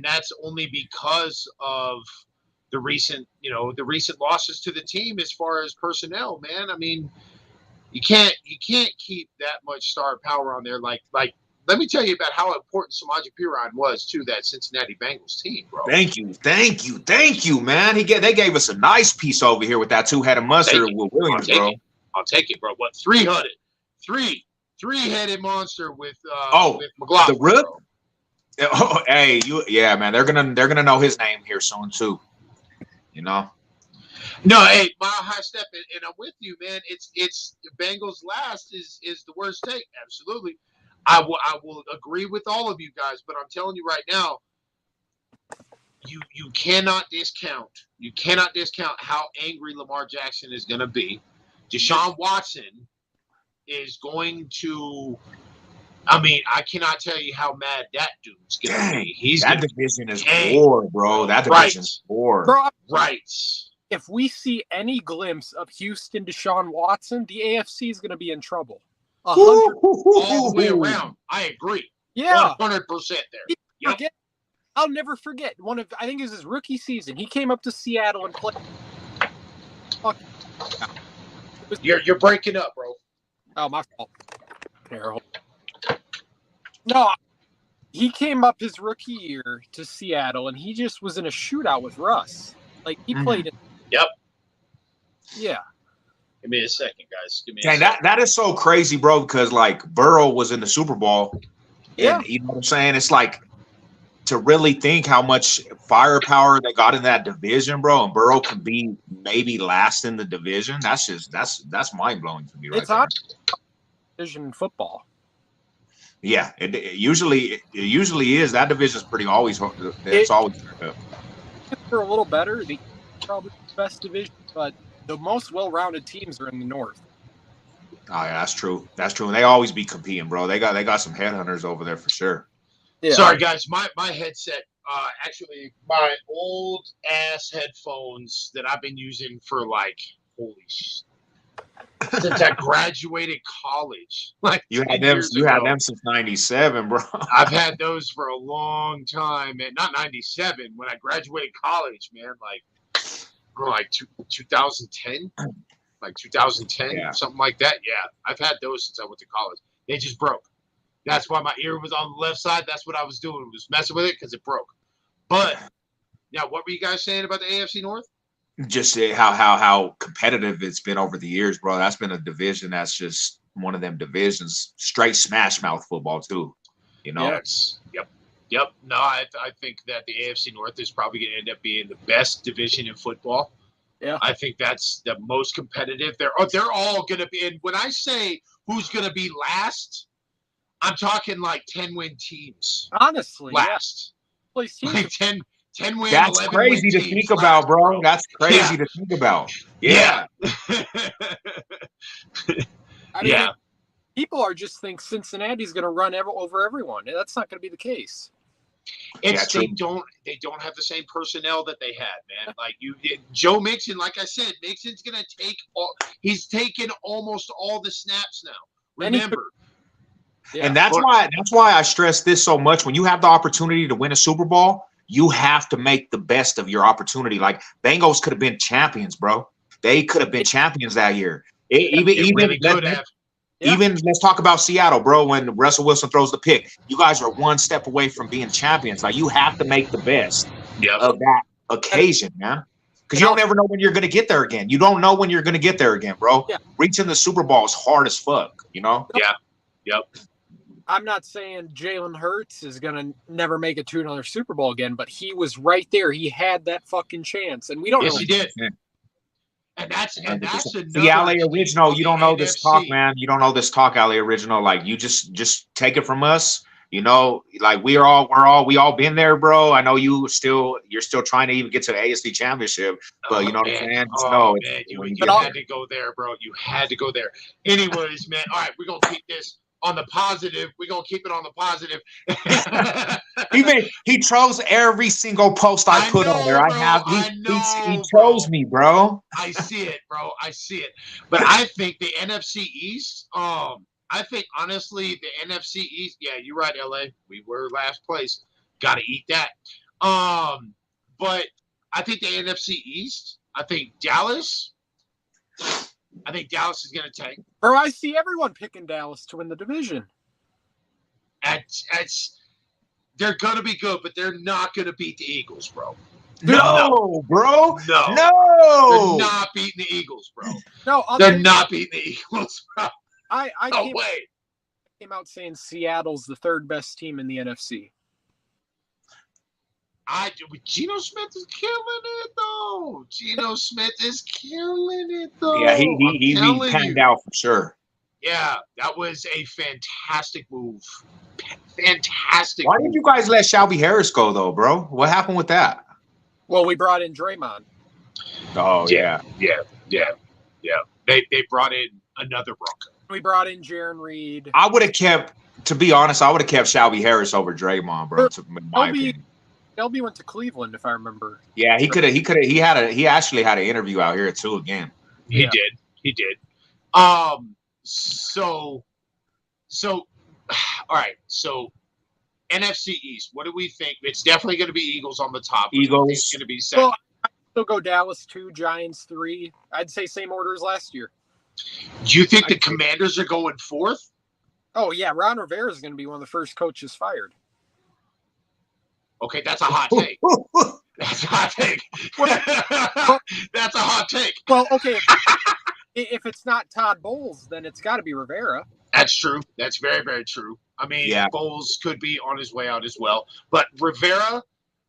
that's only because of the recent losses to the team as far as personnel, man. I mean, you can't keep that much star power on there. Like let me tell you about how important Samaje Perine was to that Cincinnati Bengals team, bro. Thank you, man. They gave us a nice piece over here with that two-headed mustard with Williams, bro. I'll take it, bro. What, three-headed monster with with McLaughlin, the Rook? bro. Oh, hey, man. They're gonna know his name here soon too. You know. No, hey, Mile High Step, and I'm with you, man. It's the Bengals last is the worst take. Absolutely. I will agree with all of you guys, but I'm telling you right now, you cannot discount how angry Lamar Jackson is going to be. Deshaun Watson is going to. I mean, I cannot tell you how mad that dude's going to be. That division is war, bro. That division's war. Bro, right. If we see any glimpse of Houston Deshaun Watson, the AFC is going to be in trouble. 100 all the way around. I agree. Yeah, 100% there. Yep. I'll never forget I think it was his rookie season. He came up to Seattle and played. You're breaking up, bro. Oh, my fault. Carol. No, he came up his rookie year to Seattle, and he just was in a shootout with Russ. Like, he played it. Yep. Yeah. Give me a second, guys. That is so crazy, bro, because, like, Burrow was in the Super Bowl. Yeah. And, you know what I'm saying? It's like, to really think how much firepower they got in that division, bro, and Burrow can be maybe last in the division. That's mind-blowing to me right it's there. hot division in football. Yeah, it usually is. That division's pretty always. It's always for a little better. The probably the best division, but the most well-rounded teams are in the North. Oh yeah, that's true. That's true. And they always be competing, bro. They got some headhunters over there for sure. Yeah. Sorry, guys. My headset. Actually, my old ass headphones that I've been using for like holy shit. Since I graduated college, like you had them since '97, bro. I've had those for a long time, man. Not '97 when I graduated college, man. Like 2010, like 2010, Yeah. something like that. Yeah, I've had those since I went to college. They just broke. That's why my ear was on the left side. That's what I was doing, was messing with it because it broke. But now, what were you guys saying about the AFC North? Just how competitive it's been over the years, bro. That's been a division that's just one of them divisions, straight smash mouth football too. You know. Yes. Yep. No, I think that the AFC North is probably going to end up being the best division in football. Yeah. I think that's the most competitive. They're all going to be. And when I say who's going to be last, I'm talking like 10-win teams. Honestly, last. Yeah. Like 10 win. That's crazy to think about, bro. That's crazy to think about. Yeah. I mean, people are just think Cincinnati's going to run over everyone. That's not going to be the case. They don't have the same personnel that they had, man. Like Joe Mixon, like I said, Mixon's going to take he's taken almost all the snaps now. Remember. And that's why I stress this so much. When you have the opportunity to win a Super Bowl, you have to make the best of your opportunity. Like Bengals could have been champions, bro. They could have been champions that year. Even let's talk about Seattle, bro. When Russell Wilson throws the pick, you guys are one step away from being champions. Like you have to make the best of that occasion, man. Because you don't ever know when you're going to get there again. You don't know when you're going to get there again, bro. Yeah. Reaching the Super Bowl is hard as fuck, you know? Yeah. Yep. I'm not saying Jalen Hurts is going to never make it to another Super Bowl again, but he was right there. He had that fucking chance, and we don't know. Yes, he did. And that's another. See, LA Original, you don't know this talk, man. You don't know this talk, LA Original. Like you just take it from us. You know, like we all been there, bro. I know you're still trying to even get to the AFC Championship, but you know what I'm saying? You had to go there, bro. You had to go there. Anyways, man. All right, we're gonna keep this on the positive. We're gonna keep it on the positive. He chose every single post I put on there. He chose me, bro. I see it, bro. I see it. But I think the NFC East, I think honestly the NFC East, yeah, you're right, LA. We were last place. Gotta eat that. But I think the NFC East. I think Dallas. I think Dallas is going to tank. Bro, I see everyone picking Dallas to win the division. They're going to be good, but they're not going to beat the Eagles, bro. No, bro. No. No. They're not beating the Eagles, bro. No, They're not beating the Eagles, bro. I No way. came out saying Seattle's the third best team in the NFC. Geno Smith is killing it, though. Geno Smith is killing it, though. Yeah, he panned out for sure. Yeah, that was a fantastic move. Fantastic. Why did you guys let Shelby Harris go though, bro? What happened with that? Well, we brought in Draymond. Oh yeah. They brought in another Bronco. We brought in Jaron Reed. I would have kept, to be honest, I would have kept Shelby Harris over Draymond, bro. In my opinion. Shelby went to Cleveland, if I remember. Yeah, he actually had an interview out here too again. He did. So all right. So NFC East, what do we think? It's definitely going to be Eagles on the top. Eagles. It's going to be second. Well, I'd still go Dallas 2, Giants 3. I'd say same order as last year. Do you think the Commanders are going fourth? Oh, yeah. Ron Rivera is going to be one of the first coaches fired. Okay, that's a hot take. That's a hot take. That's a hot take. Well, okay. If it's not Todd Bowles, then it's got to be Rivera. That's true. That's very, very true. I mean, Yeah. Bowles could be on his way out as well. But Rivera,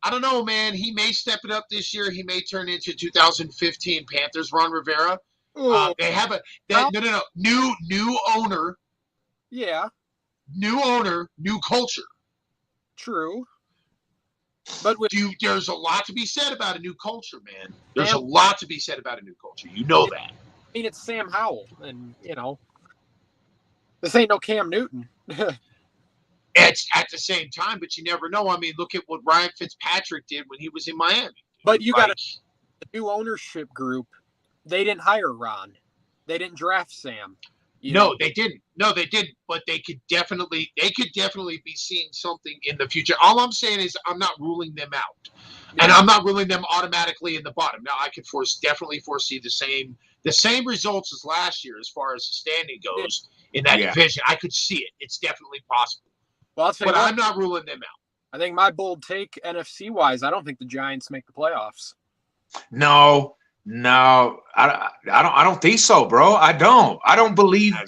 I don't know, man. He may step it up this year. He may turn into 2015 Panthers Ron Rivera. They have new owner. Yeah, New owner, new culture. true. But with There's a lot to be said about a new culture, man. There's a lot to be said about a new culture. You know that. I mean, it's Sam Howell, and this ain't no Cam Newton. It's at the same time, but you never know. I mean, look at what Ryan Fitzpatrick did when he was in Miami. But you got Like, a new ownership group. They didn't hire Ron. They didn't draft Sam. No, they didn't. No, they didn't. But they could definitely be seeing something in the future. All I'm saying is I'm not ruling them out, and I'm not ruling them automatically in the bottom. Now I could definitely foresee the same results as last year as far as the standing goes in that division. I could see it. It's definitely possible. Well, I'll tell But you what, I'm not ruling them out. I think my bold take, NFC wise, I don't think the Giants make the playoffs. No, I don't think so, bro. I don't believe in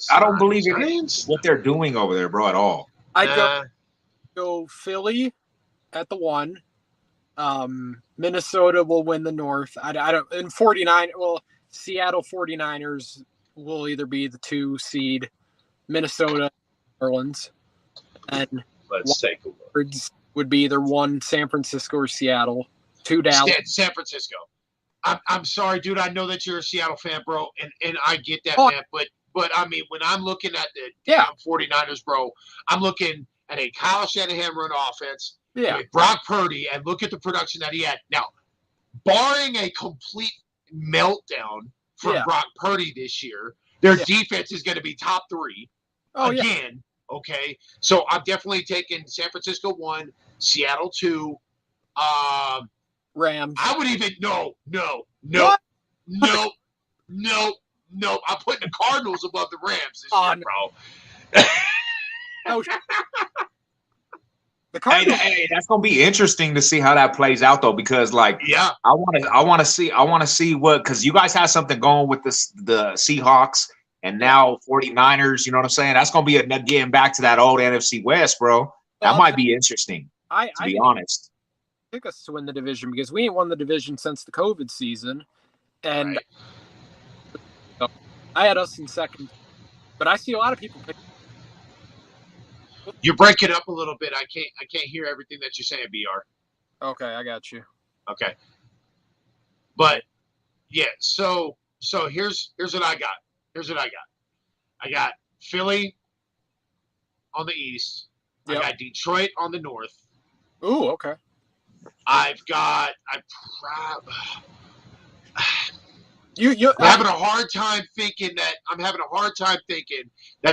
what they're doing over there, bro, at all. I'd go Philly at the 1. Minnesota will win the North. I don't. And 49. Well, Seattle 49ers will either be the 2 seed, Minnesota, Orleans, and Let's take a look. would be either 1 San Francisco or Seattle, 2 Dallas. San Francisco. I'm sorry, dude. I know that you're a Seattle fan, bro, and I get that, man. But I mean, when I'm looking at the 49ers, bro, I'm looking at a Kyle Shanahan run offense with Brock Purdy, and look at the production that he had. Now, barring a complete meltdown from Brock Purdy this year, their defense is going to be top 3 again. Okay, so I'm definitely taking San Francisco 1, Seattle 2. Rams. I would even no. I'm putting the Cardinals above the Rams this year, bro. No. The Cardinals. Hey, that's gonna be interesting to see how that plays out, though, because I want to see what, because you guys have something going with the Seahawks and now 49ers. You know what I'm saying? That's gonna be getting back to that old NFC West, bro. That might be interesting. To be honest. Pick us to win the division because we ain't won the division since the COVID season, and I had us in second, but I see a lot of people pick. You break it up a little bit. I can't hear everything that you're saying, BR. Okay, I got you. Okay, but yeah. So here's what I got. I got Philly on the east. I got Detroit on the north. Ooh, okay. I'm having a hard time thinking that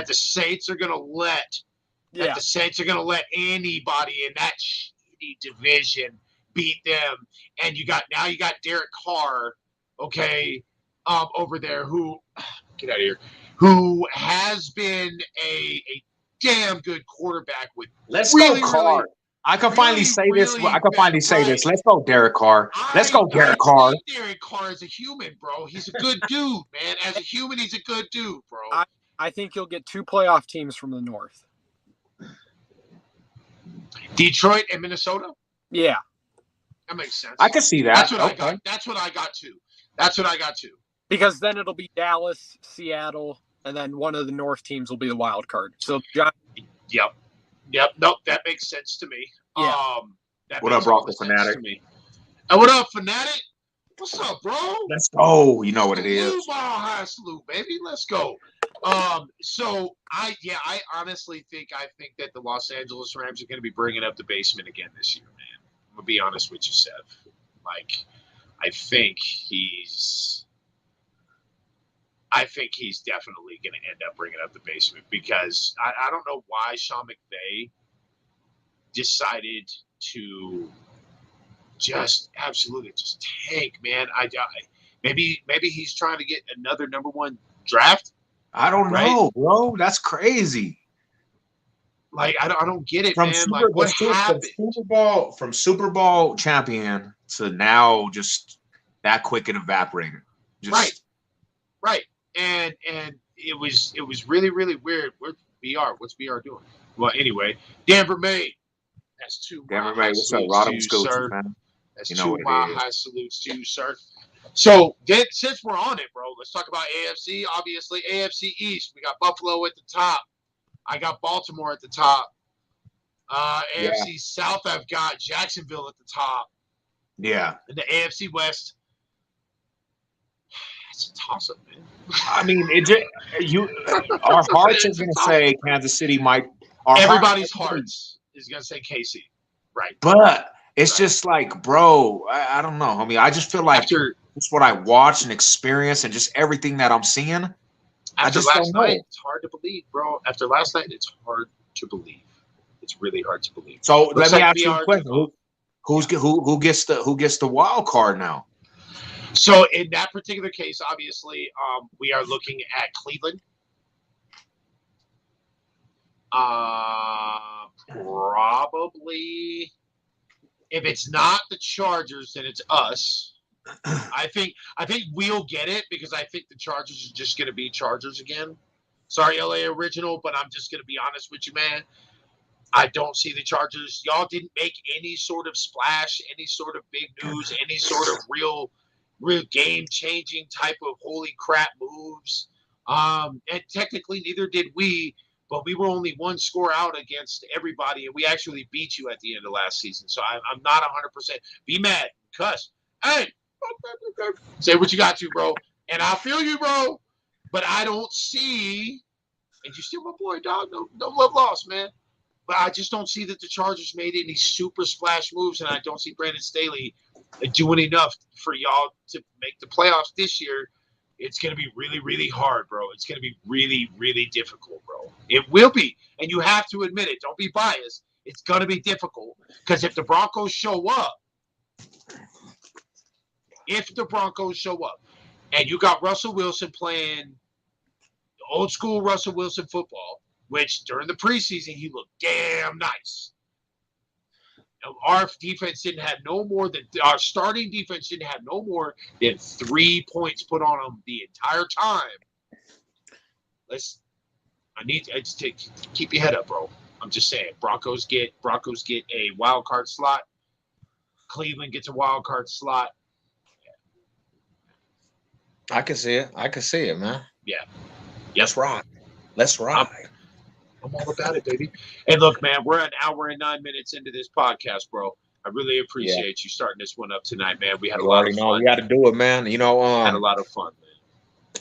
the Saints are going to let anybody in that shitty division beat them, and you got Derek Carr, okay, over there who get out of here, who has been a damn good quarterback with Let's really, go, Carr. really, I can finally say this. really I can finally say this. right. Let's go, Derek Carr. Let's go, Derek I Carr. take Derek Carr as a human, bro. He's a good dude, man. As a human, he's a good dude, bro. I think you'll get 2 playoff teams from the North. Detroit and Minnesota. Yeah. That makes sense. I can see that. That's what I Okay. got. That's what I got too. That's what I got too. Because then it'll be Dallas, Seattle, and then one of the North teams will be the wild card. So Yep. Nope. That makes sense to me. Yeah. That What makes up, Bronco all the sense Fanatic? to me. And what up, Fanatic? What's up, bro? Let's go. You know what it Salute, is. Mile High salute, baby. Let's go. So I honestly think that the Los Angeles Rams are going to be bringing up the basement again this year, man. I'm gonna be honest with you, Seth. Like, I think he's definitely going to end up bringing up the basement because I don't know why Sean McVay decided to just absolutely just tank, man. Maybe he's trying to get another #1 draft. I don't Right? know, bro. That's crazy. Like I don't get it, From man. Super, Like what from happened? Super Bowl champion to now just that quick and evaporated. Just, Right. And it was really, really weird. Where's BR? What's BR doing? Well, anyway, Denver May. That's 2 Denver mile May, high what's up? salutes Rod to of you, Schools, sir. man. That's You know 2 what it mile is. high salutes to you, sir. So then, since we're on it, bro, let's talk about AFC. Obviously, AFC East. We got Buffalo at the top. I got Baltimore at the top. AFC South, I've got Jacksonville at the top. Yeah. And the AFC West, it's a toss-up, man. I mean, our hearts are It's a going to toss-up. say Kansas City might. Everybody's hearts is going to say KC. Right. But it's Right. just like, bro, I don't know, homie. I just feel like After it's what I watch and experience and just everything that I'm seeing. I just last don't know. night, it's hard to believe, bro. After last night, it's hard to believe. It's really hard to believe. So Looks let me like ask you a VR question: who gets the wild card now? So in that particular case, obviously, we are looking at Cleveland. Probably, if it's not the Chargers, then it's us. I think we'll get it because I think the Chargers are just going to be Chargers again. Sorry, LA Original, but I'm just going to be honest with you, man. I don't see the Chargers. Y'all didn't make any sort of splash, any sort of big news, any sort of real game-changing type of holy crap moves. And technically, neither did we, but we were only 1 score out against everybody, and we actually beat you at the end of last season. So I'm not 100%. Be mad, cuss. Hey, say what you got to, bro. And I feel you, bro. But I don't see, and you still my boy, dog. No love lost, man. But I just don't see that the Chargers made any super splash moves, and I don't see Brandon Staley doing enough for y'all to make the playoffs this year. It's going to be really, really hard, bro. It's going to be really, really difficult, bro. It will be, and you have to admit it. Don't be biased. It's going to be difficult because if the Broncos show up, and you got Russell Wilson playing old school Russell Wilson football, which during the preseason he looked damn nice. Our defense didn't have no more than our starting defense didn't have no more than 3 points put on them the entire time. I need to keep your head up, bro. I'm just saying, Broncos get a wild card slot. Cleveland gets a wild card slot. I can see it, man. Yeah. Let's ride. I'm all about it, baby. And look, man, we're an hour and 9 minutes into this podcast, bro. I really appreciate you starting this one up tonight, man. We had a lot of fun. We got to do it, man. You know, Had a lot of fun, man.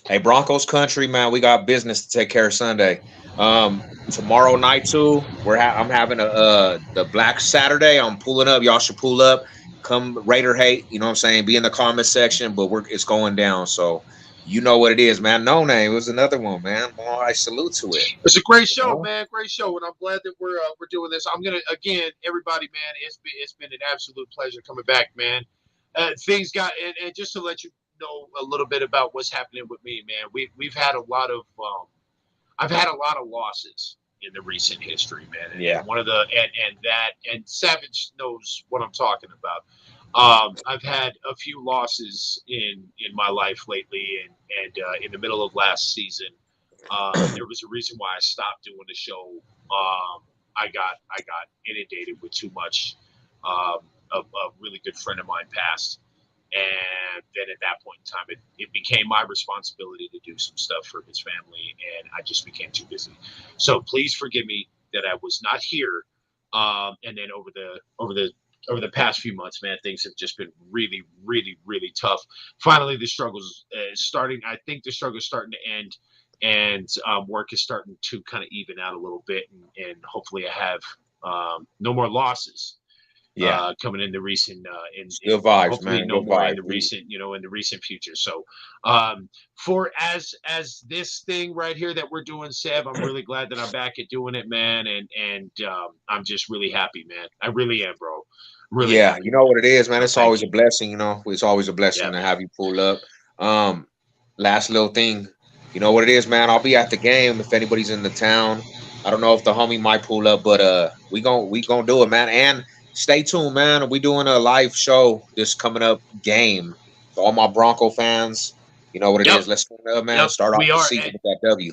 Hey, Broncos country, man. We got business to take care of Sunday. Tomorrow night too. I'm having the Black Saturday. I'm pulling up. Y'all should pull up. Come Raider hate. You know what I'm saying? Be in the comment section. But it's going down. So You know what it is, man. No Name was another one, man. Boy, I salute to it. It's a great show, know? man. Great show, and I'm glad that we're doing this. I'm gonna again, everybody, man. It's been an absolute pleasure coming back, man. Things got and just to let you know a little bit about what's happening with me, man. We've had a lot of I've had a lot of losses in the recent history, man. And Yeah. one of the and Savage knows what I'm talking about. I've had a few losses in my life lately, and in the middle of last season, there was a reason why I stopped doing the show. I got inundated with too much. A really good friend of mine passed, and then at that point in time, it became my responsibility to do some stuff for his family, and I just became too busy. So please forgive me that I was not here. And then over the past few months, man, things have just been really, really, really tough. Finally, the struggle's starting. I think the struggle's starting to end, and work is starting to kind of even out a little bit, and hopefully I have no more losses. Yeah. Coming in the recent, Good vibes, hopefully man. no Good more vibes. in the recent, in the recent future. So, for as this thing right here that we're doing, Seb, I'm really glad that I'm back at doing it, man, and I'm just really happy, man. I really am, bro. Really Yeah, happy. you know what it is, man. So It's thank always a you. blessing, It's always a blessing Yeah, to man. have you pull up. Last little thing, you know what it is, man. I'll be at the game if anybody's in the town. I don't know if the homie might pull up, but we gonna do it, man. And stay tuned, man. We doing a live show this coming up game. So all my Bronco fans, you know what it Yep, is. Let's turn it up, man. yep. Start off We the are, season with that W.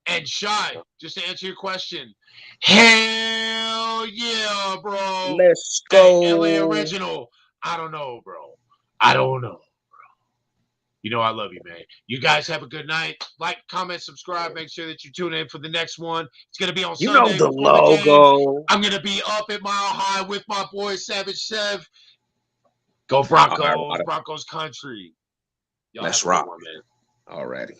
and Shy. Just to answer your question, hell yeah, bro. Let's Hey, LA go. Original. I don't know, bro. I don't know. You know I love you, man. You guys have a good night. Like, comment, subscribe. Make sure that you tune in for the next one. It's going to be on You know Sunday the before the game. logo. I'm going to be up at Mile High with my boy Savage Sev. Go All right, Broncos, Rada. Broncos country. Y'all Let's have a good rock. one, man. Alrighty.